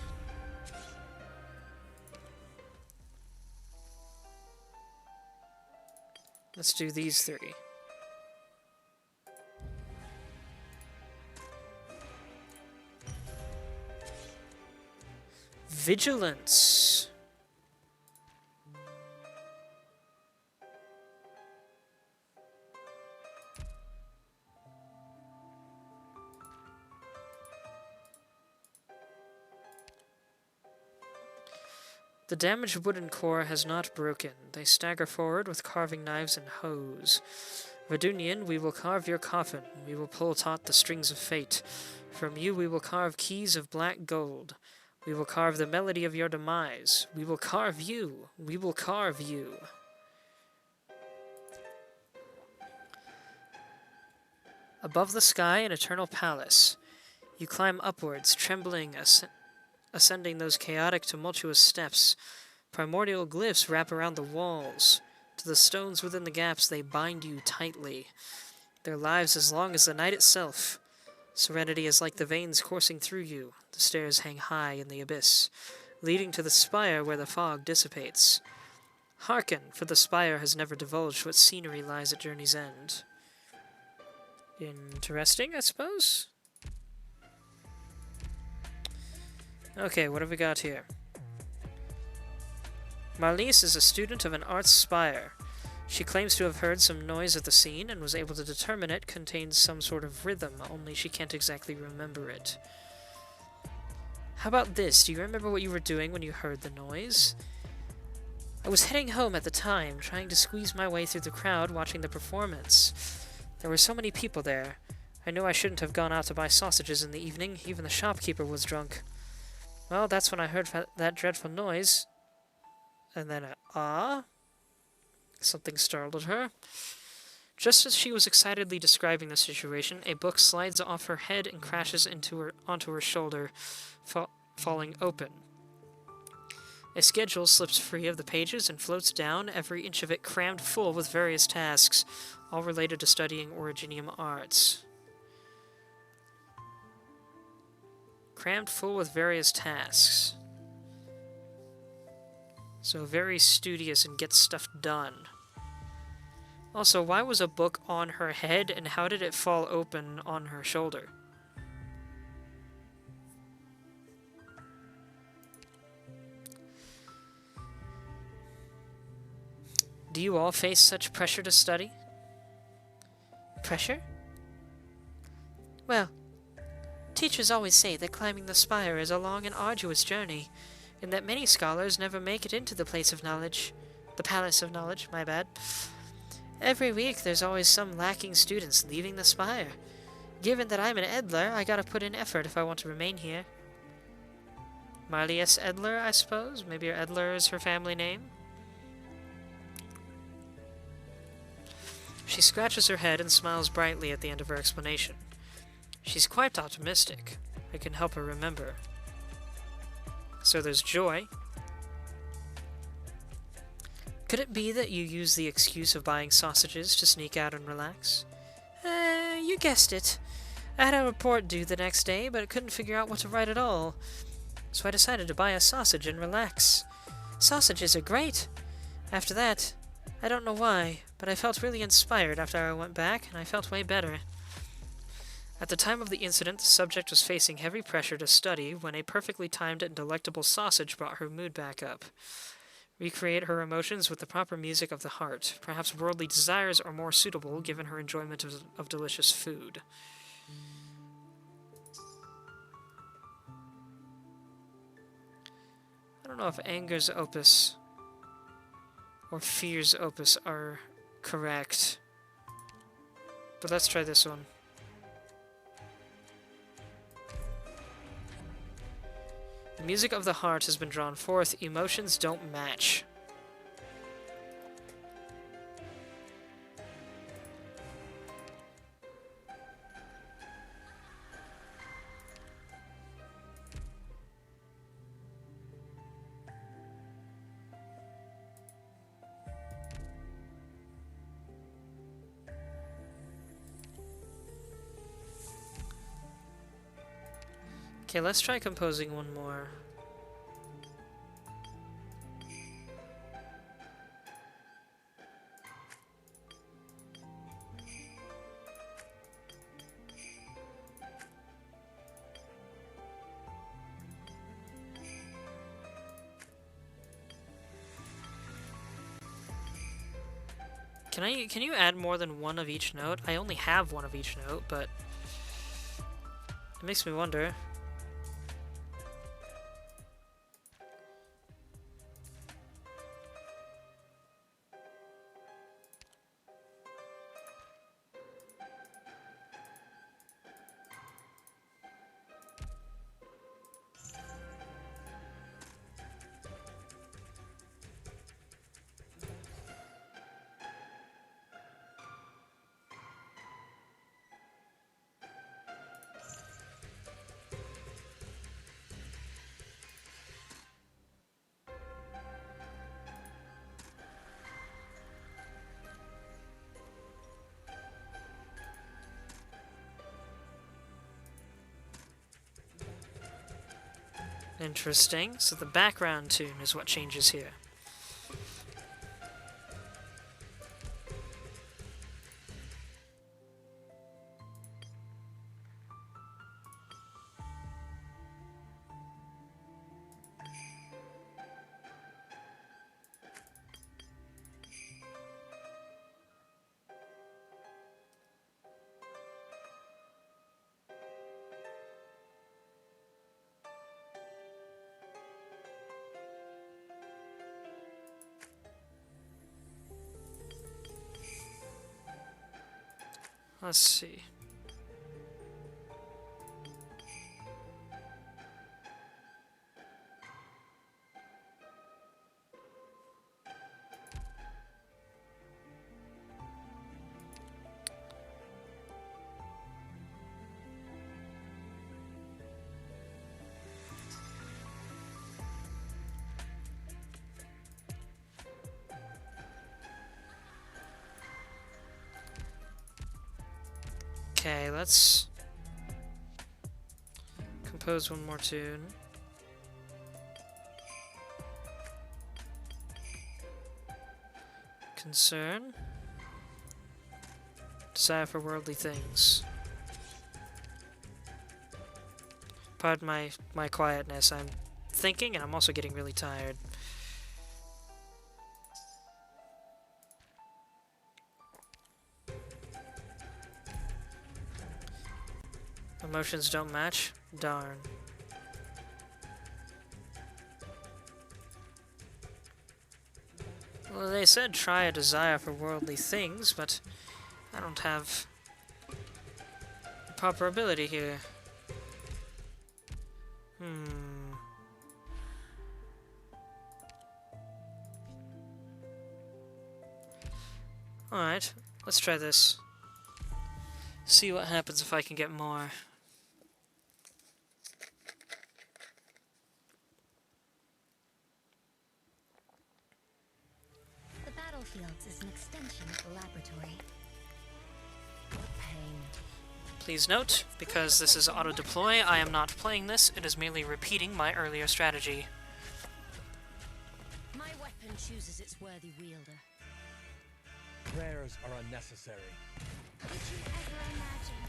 Let's do these 3. Vigilance. The damaged wooden core has not broken. They stagger forward with carving knives and hoes. Verdunian, we will carve your coffin. We will pull taut the strings of fate. From you we will carve keys of black gold. We will carve the melody of your demise. We will carve you. We will carve you. Above the sky, an eternal palace. You climb upwards, trembling, ascending those chaotic, tumultuous steps. Primordial glyphs wrap around the walls. To the stones within the gaps, they bind you tightly. Their lives as long as the night itself. Serenity is like the veins coursing through you. The stairs hang high in the abyss, leading to the spire where the fog dissipates. Hearken, for the spire has never divulged what scenery lies at Journey's End. Interesting, I suppose? Okay, what have we got here? Marlies is a student of an arts spire. She claims to have heard some noise at the scene and was able to determine it contains some sort of rhythm, only she can't exactly remember it. How about this? Do you remember what you were doing when you heard the noise? I was heading home at the time, trying to squeeze my way through the crowd watching the performance. There were so many people there. I knew I shouldn't have gone out to buy sausages in the evening. Even the shopkeeper was drunk. Well, that's when I heard that dreadful noise. And then something startled her. Just as she was excitedly describing the situation, a book slides off her head and crashes onto her shoulder, falling open. A schedule slips free of the pages and floats down, every inch of it crammed full with various tasks, all related to studying Originium arts. Crammed full with various tasks. So very studious and gets stuff done. Also, why was a book on her head and how did it fall open on her shoulder? Do you all face such pressure to study? Pressure? Well, teachers always say that climbing the spire is a long and arduous journey, and that many scholars never make it into the place of knowledge. The palace of knowledge, my bad. Every week there's always some lacking students leaving the spire. Given that I'm an Edler, I gotta put in effort if I want to remain here. Marlies Edler, I suppose? Maybe Edler is her family name? She scratches her head and smiles brightly at the end of her explanation. She's quite optimistic. I can help her remember. So there's Joy. Could it be that you use the excuse of buying sausages to sneak out and relax? You guessed it. I had a report due the next day, but I couldn't figure out what to write at all. So I decided to buy a sausage and relax. Sausages are great. After that, I don't know why, but I felt really inspired after I went back, and I felt way better. At the time of the incident, the subject was facing heavy pressure to study when a perfectly timed and delectable sausage brought her mood back up. Recreate her emotions with the proper music of the heart. Perhaps worldly desires are more suitable given her enjoyment of delicious food. I don't know if anger's opus or fear's opus are correct, but let's try this one. The music of the heart has been drawn forth. Emotions don't match. Okay, let's try composing one more. Can you add more than one of each note? I only have one of each note, but it makes me wonder. Interesting. So the background tune is what changes here. Let's see. Okay, let's compose one more tune. Concern. Desire for worldly things. Pardon my quietness. I'm thinking and I'm also getting really tired. Emotions don't match? Darn. Well, they said try a desire for worldly things, but I don't have the proper ability here. Alright, let's try this. See what happens if I can get more. The battlefields is an extension of the laboratory. What pain. Please note, because this is auto-deploy, I am not playing this, it is merely repeating my earlier strategy. My weapon chooses its worthy wielder. Prayers are unnecessary. Did you ever imagine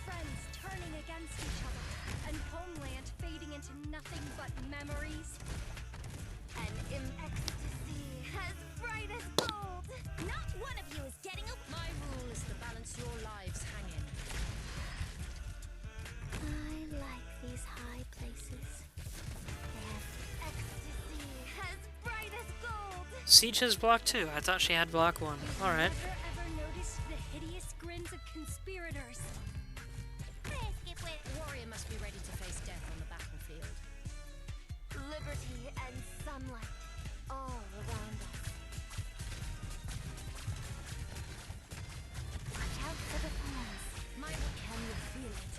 friends turning against each other and homeland fading into nothing but memories? And in ecstasy as bright as gold. Not one of you is getting a... My rule is to balance your lives hang in. I like these high places. They have ecstasy as bright as gold. Siege has block 2. I thought she had block 1. Alright. Ever noticed the hideous grins of conspirators? Warrior must be ready to face death on the battlefield. Liberty and sunlight all around us. Watch out for the thorns. Can you feel it?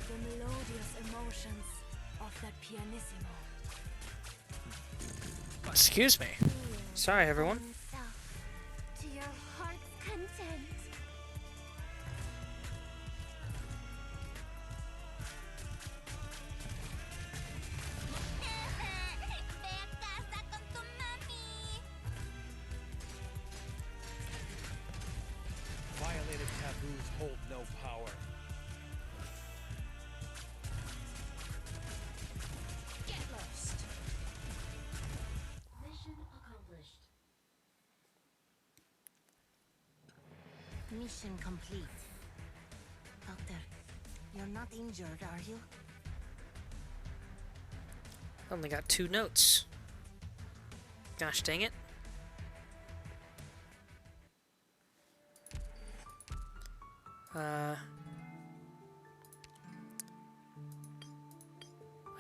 The melodious emotions of that pianissimo. Excuse me. Sorry, everyone. To your heart's content. Violated taboos hold no power. Get lost. Mission accomplished. Mission complete. Doctor, you're not injured, are you? Only got 2 notes. Gosh dang it.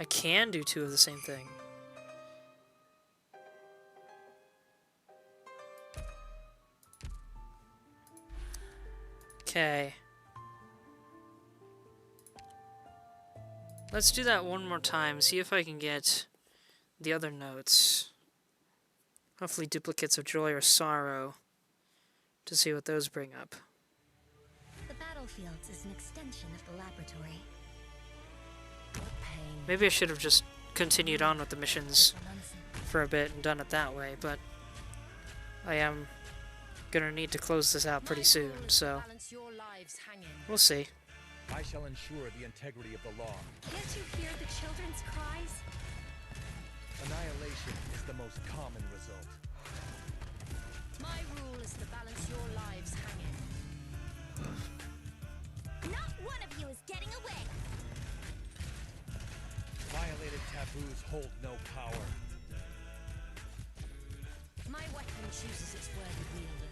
I can do 2 of the same thing. Okay. Let's do that one more time, see if I can get the other notes. Hopefully duplicates of joy or sorrow, to see what those bring up. The battlefields is an extension of the laboratory. What pain. Maybe I should have just continued on with the missions for a bit and done it that way, but I am gonna need to close this out pretty soon, so we'll see. I shall ensure the integrity of the law. Can't you hear the children's cries? Annihilation is the most common result. My rule is to balance your lives hanging. Not one of you is getting away. Violated taboos hold no power. My weapon chooses its worthy wielder.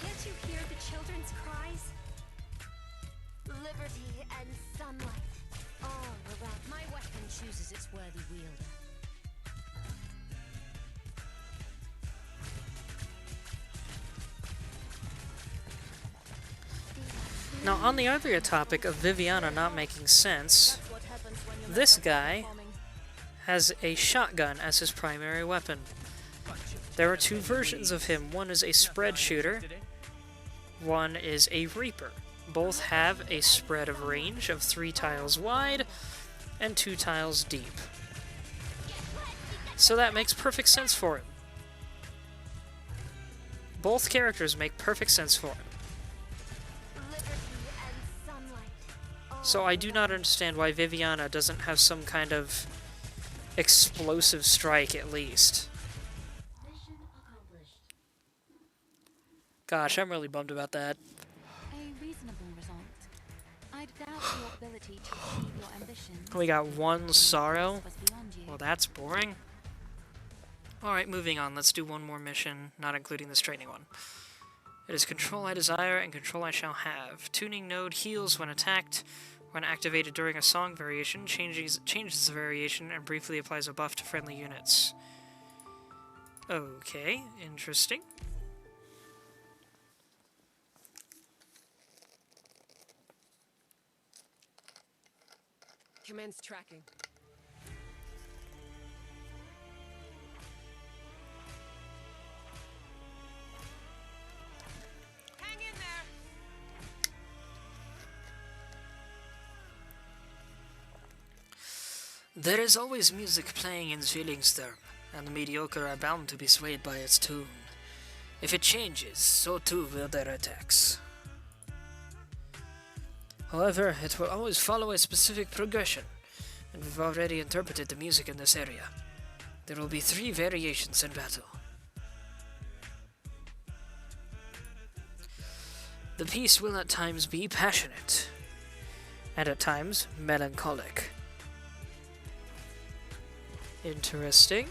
Can't you hear the children's cries? Liberty and sunlight all around. My weapon chooses its worthy wielder. Now, on the other topic of Viviana not making sense, this guy has a shotgun as his primary weapon. There are two versions of him. One is a spread shooter, one is a reaper. Both have a spread of range of 3 tiles wide and 2 tiles deep. So that makes perfect sense for him. Both characters make perfect sense for him. So I do not understand why Viviana doesn't have some kind of explosive strike at least. Mission accomplished. Gosh, I'm really bummed about that. A reasonable result. I'd doubt your ability to achieve your ambitions. We got one sorrow. Was beyond you. Well, that's boring. Alright, moving on. Let's do one more mission, not including the straining one. It is Control I Desire and Control I Shall Have. Tuning node heals when attacked. When activated during a song variation, changes the variation and briefly applies a buff to friendly units. Okay, interesting. Commence tracking. Hang in there. There is always music playing in Zwillingsterm, and the mediocre are bound to be swayed by its tune. If it changes, so too will their attacks. However, it will always follow a specific progression, and we've already interpreted the music in this area. There will be 3 variations in battle. The piece will at times be passionate, and at times melancholic. Interesting.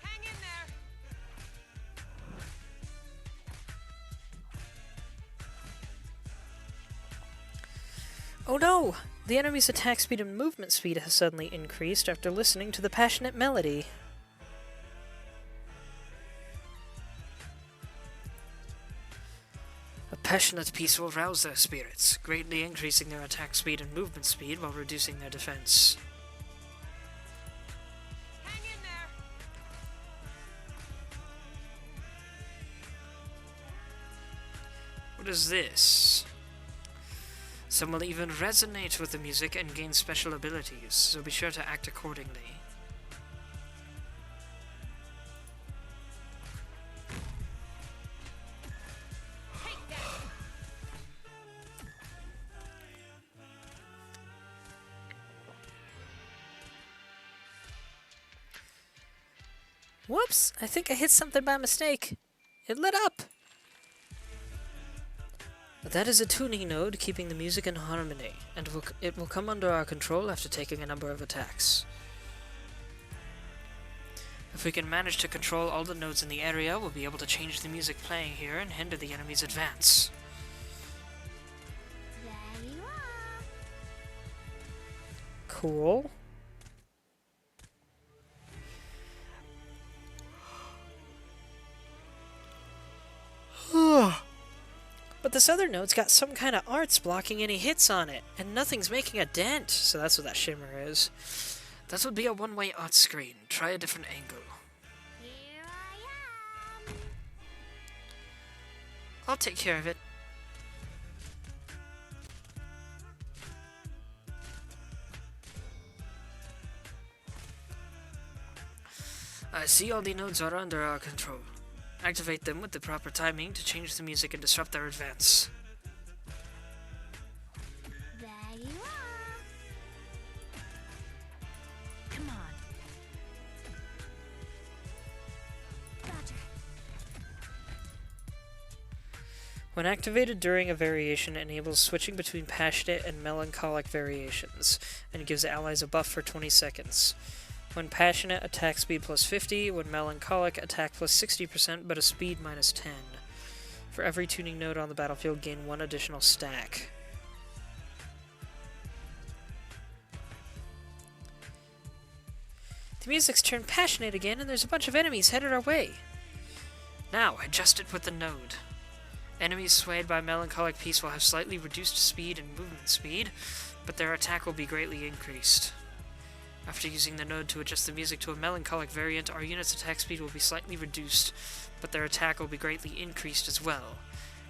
Hang in there. Oh no! The enemy's attack speed and movement speed has suddenly increased after listening to the passionate melody. A passionate piece will rouse their spirits, greatly increasing their attack speed and movement speed while reducing their defense. Hang in there. What is this? Some will even resonate with the music and gain special abilities, so be sure to act accordingly. Whoops! I think I hit something by mistake. It lit up! That is a tuning node keeping the music in harmony, and it will come under our control after taking a number of attacks. If we can manage to control all the nodes in the area, we'll be able to change the music playing here and hinder the enemy's advance. There you are. Cool. But this other node's got some kind of arts blocking any hits on it, and nothing's making a dent, so that's what that shimmer is. That would be a one-way art screen. Try a different angle. Here I am. I'll take care of it. I see all the nodes are under our control. Activate them with the proper timing to change the music and disrupt their advance. There you are. Come on. Roger. When activated during a variation, it enables switching between passionate and melancholic variations, and gives allies a buff for 20 seconds. When passionate, attack speed plus 50, when melancholic, attack plus 60%, but a speed minus 10. For every tuning node on the battlefield, gain 1 additional stack. The music's turned passionate again, and there's a bunch of enemies headed our way. Now, adjust it with the node. Enemies swayed by melancholic peace will have slightly reduced speed and movement speed, but their attack will be greatly increased. After using the node to adjust the music to a melancholic variant, our unit's attack speed will be slightly reduced, but their attack will be greatly increased as well.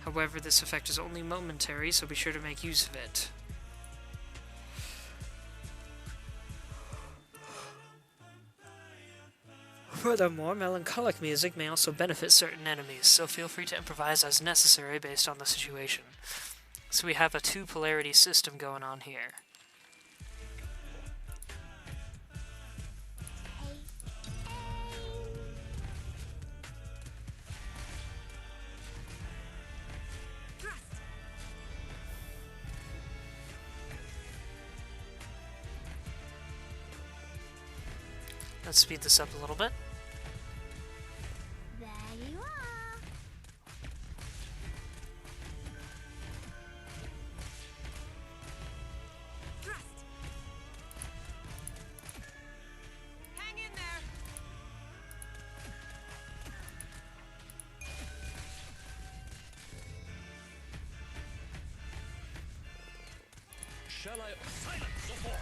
However, this effect is only momentary, so be sure to make use of it. Furthermore, melancholic music may also benefit certain enemies, so feel free to improvise as necessary based on the situation. So we have a 2-polarity system going on here. Let's speed this up a little bit. There you are. Thrust. Hang in there. Shall I silence support?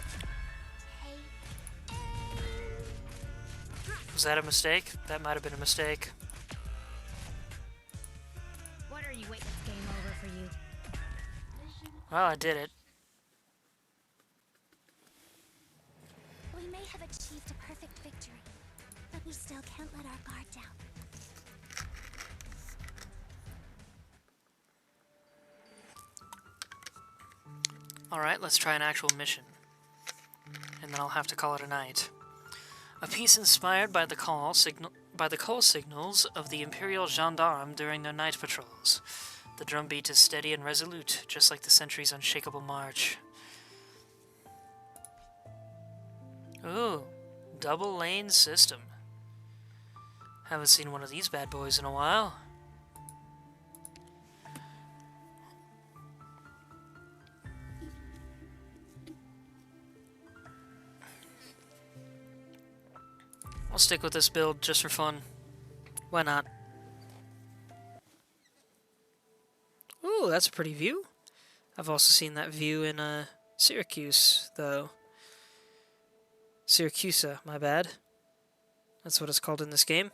Was that a mistake? That might have been a mistake. What are you waiting? It's game over for you. Well, I did it. We may have achieved a perfect victory, but we still can't let our guard down. Alright, let's try an actual mission. And then I'll have to call it a night. A piece inspired by the call signals of the Imperial Gendarme during their night patrols. The drumbeat is steady and resolute, just like the sentry's unshakable march. Ooh, double lane system. Haven't seen one of these bad boys in a while. I'll stick with this build just for fun. Why not? Ooh, that's a pretty view. I've also seen that view in Syracuse, though. Syracusa, my bad. That's what it's called in this game.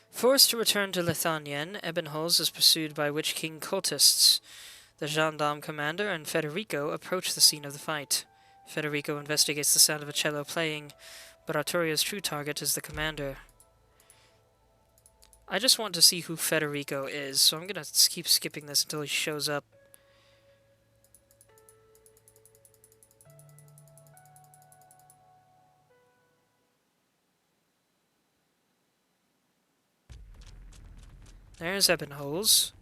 Forced to return to Lithanien, Ebenholz is pursued by Witch King cultists. The gendarme commander and Federico approach the scene of the fight. Federico investigates the sound of a cello playing, but Arturio's true target is the commander. I just want to see who Federico is, so I'm gonna keep skipping this until he shows up. There's Ebenholz.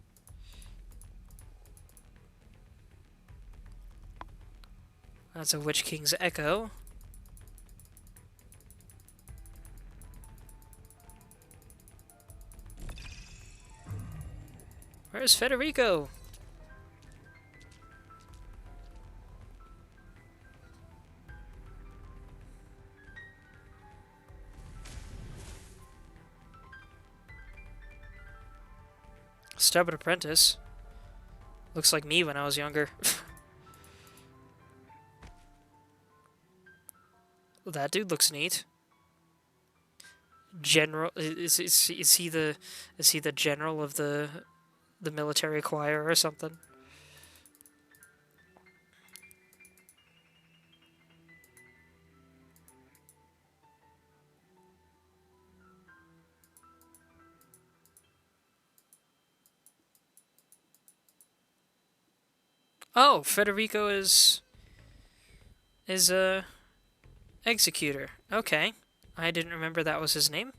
That's a Witch King's Echo. Where's Federico? Stubborn apprentice. Looks like me when I was younger. That dude looks neat. general? Is he the general of the military choir or something? Oh, Federico is a executor. Okay. I didn't remember that was his name.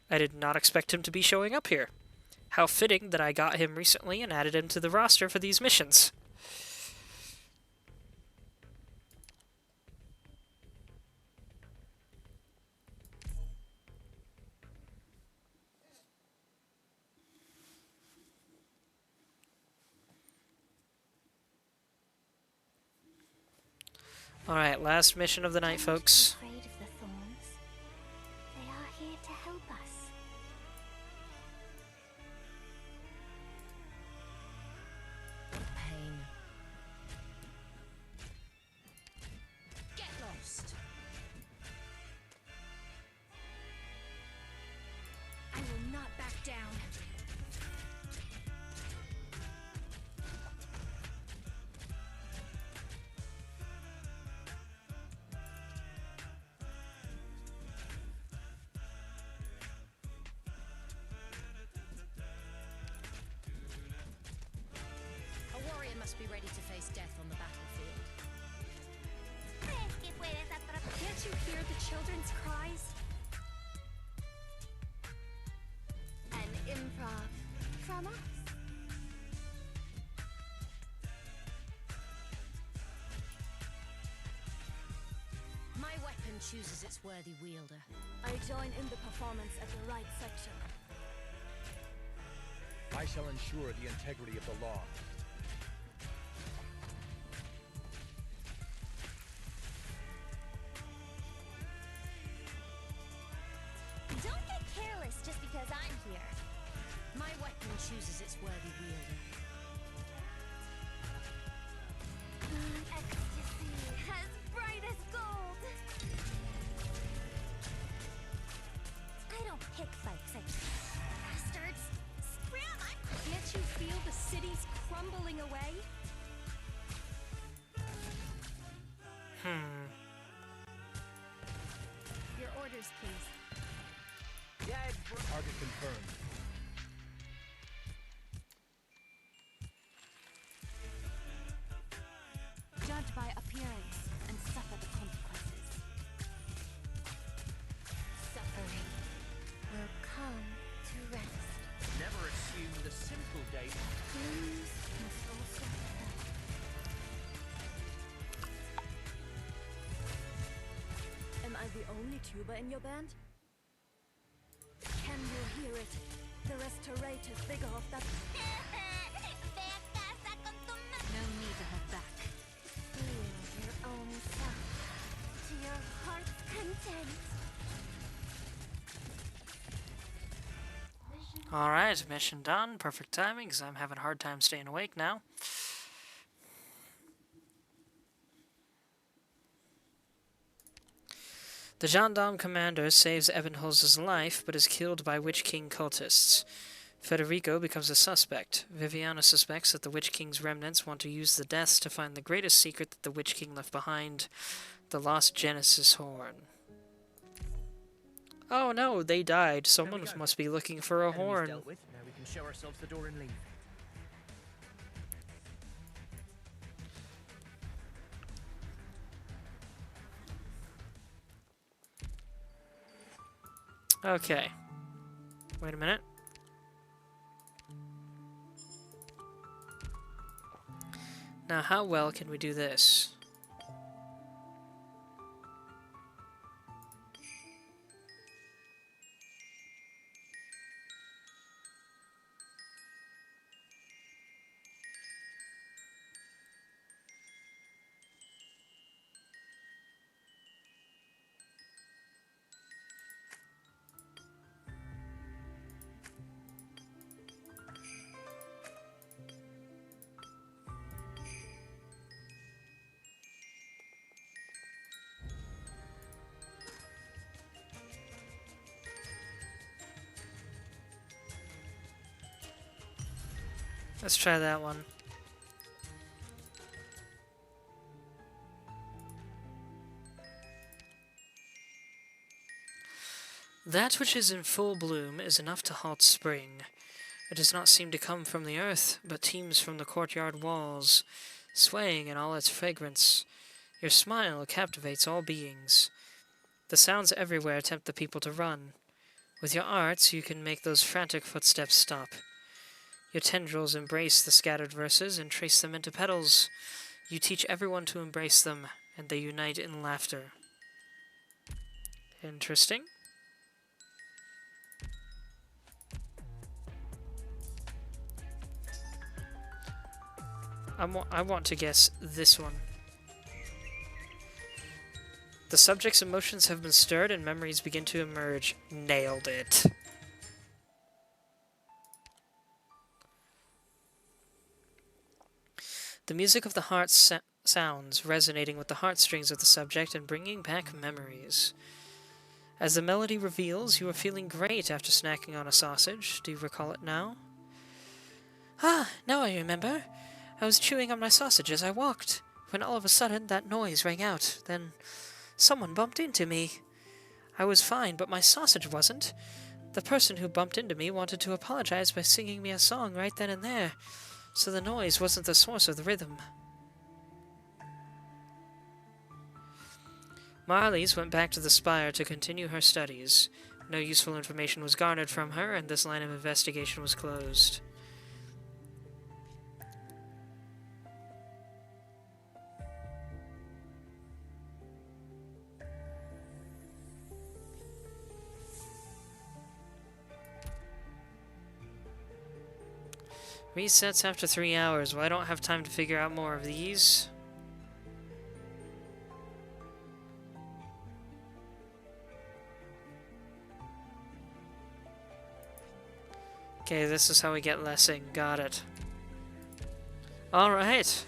I did not expect him to be showing up here. How fitting that I got him recently and added him to the roster for these missions. Alright, last mission of the night, folks. Afraid of the thorns. They are here to help us. Pain. Get lost. I will not back down. A warrior must be ready to face death on the battlefield. ¿Crees que puedes atrapar? Can't you hear the children's cries? An improv from us. My weapon chooses its worthy wielder. I join in the performance at the right section. I shall ensure the integrity of the law. Don't get careless just because I'm here. My weapon chooses its worthy wielder. Ecstasy, as bright as gold. I don't pick fights, bastards. Scram! Can't you feel the cities crumbling away? Your orders, please. Target confirmed. Judge by appearance and suffer the consequences. Suffering will come to rest. Never assume the simple date. Dreams must also be felt. Am I the only tuba in your band? Can you hear it? The restorative vigor of that. Ve a casa con tu No need to hold back. Feel your own self to your heart's content. Alright, mission done. Perfect timing, because I'm having a hard time staying awake now. The gendarme commander saves Ebenholz's life, but is killed by Witch King cultists. Federico becomes a suspect. Viviana suspects that the Witch King's remnants want to use the deaths to find the greatest secret that the Witch King left behind, the lost Genesis horn. Oh no, they died. Someone must be looking for a Enemies horn. dealt with. Now we can show ourselves the door and leave. Okay. Wait a minute. Now, how well can we do this? Let's try that one. That which is in full bloom is enough to halt spring. It does not seem to come from the earth, but teems from the courtyard walls, swaying in all its fragrance. Your smile captivates all beings. The sounds everywhere tempt the people to run. With your arts, you can make those frantic footsteps stop. Your tendrils embrace the scattered verses and trace them into petals. You teach everyone to embrace them, and they unite in laughter. Interesting. I want to guess this one. The subject's emotions have been stirred and memories begin to emerge. Nailed it. The music of the heart sounds, resonating with the heartstrings of the subject and bringing back memories. As the melody reveals, you are feeling great after snacking on a sausage. Do you recall it now? Ah, now I remember. I was chewing on my sausage as I walked, when all of a sudden that noise rang out. Then someone bumped into me. I was fine, but my sausage wasn't. The person who bumped into me wanted to apologize by singing me a song right then and there, so the noise wasn't the source of the rhythm. Marlies went back to the spire to continue her studies. No useful information was garnered from her, and this line of investigation was closed. Resets after 3 hours. Well, I don't have time to figure out more of these. Okay, this is how we get Lessing. Got it. Alright.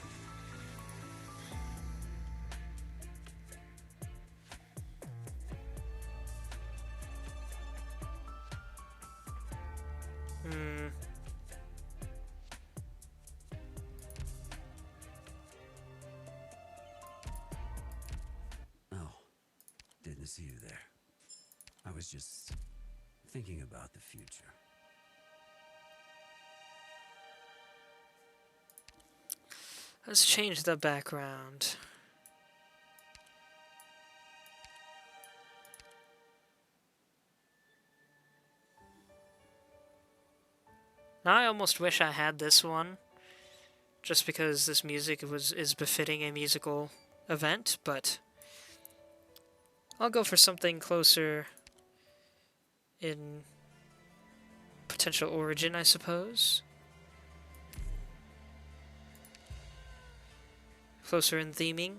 Didn't see you there. I was just thinking about the future. Let's change the background. Now I almost wish I had this one, just because this music is befitting a musical event, but I'll go for something closer in potential origin, I suppose. Closer in theming.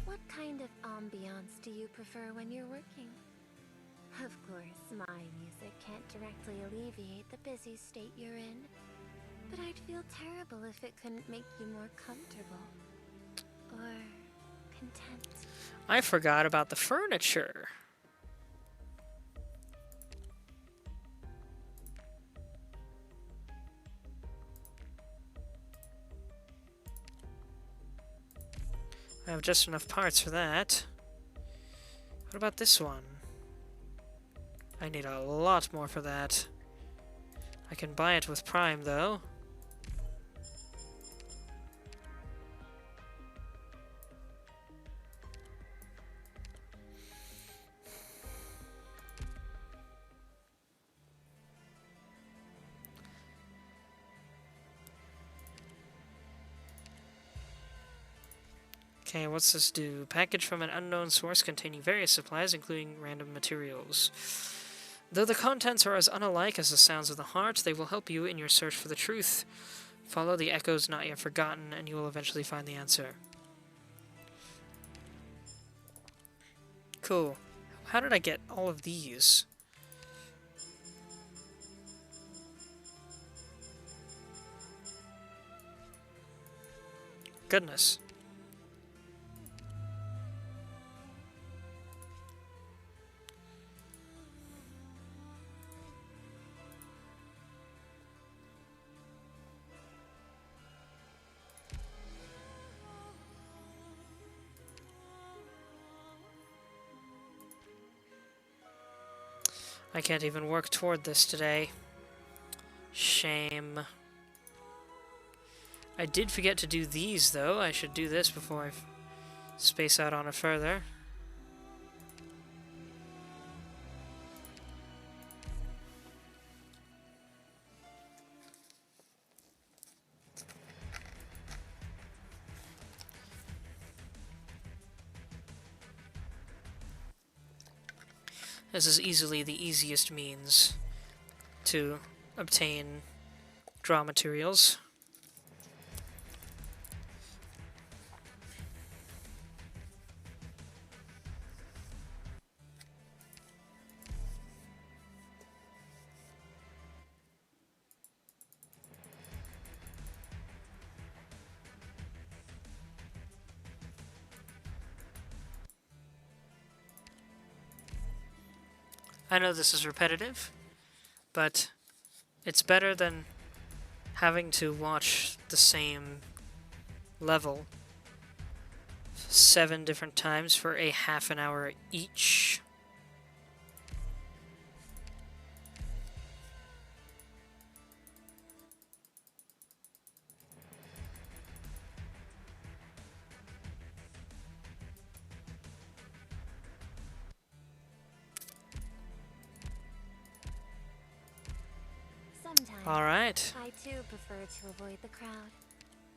What kind of ambiance do you prefer when you're working? Of course, my music can't directly alleviate the busy state you're in, but I'd feel terrible if it couldn't make you more comfortable or content. I forgot about the furniture. I have just enough parts for that. What about this one? I need a lot more for that. I can buy it with Prime, though. Okay, what's this do? Package from an unknown source containing various supplies, including random materials. Though the contents are as unalike as the sounds of the heart, they will help you in your search for the truth. Follow the echoes not yet forgotten, and you will eventually find the answer. Cool. How did I get all of these? Goodness. I can't even work toward this today. Shame. I did forget to do these, though. I should do this before I space out on it further. This is easily the easiest means to obtain draw materials. I know this is repetitive, but it's better than having to watch the same level 7 different times for a half an hour each. Sometimes All right. I too prefer to avoid the crowd,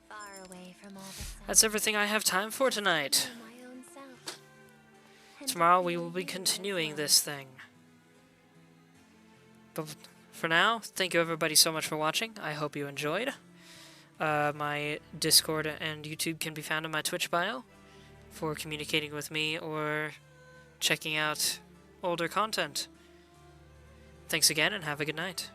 far away from all the sound. That's everything I have time for tonight. My own self. And Tomorrow to we feel will be here as continuing well. this thing. But for now, thank you everybody so much for watching. I hope you enjoyed. My Discord and YouTube can be found in my Twitch bio for communicating with me or checking out older content. Thanks again and have a good night.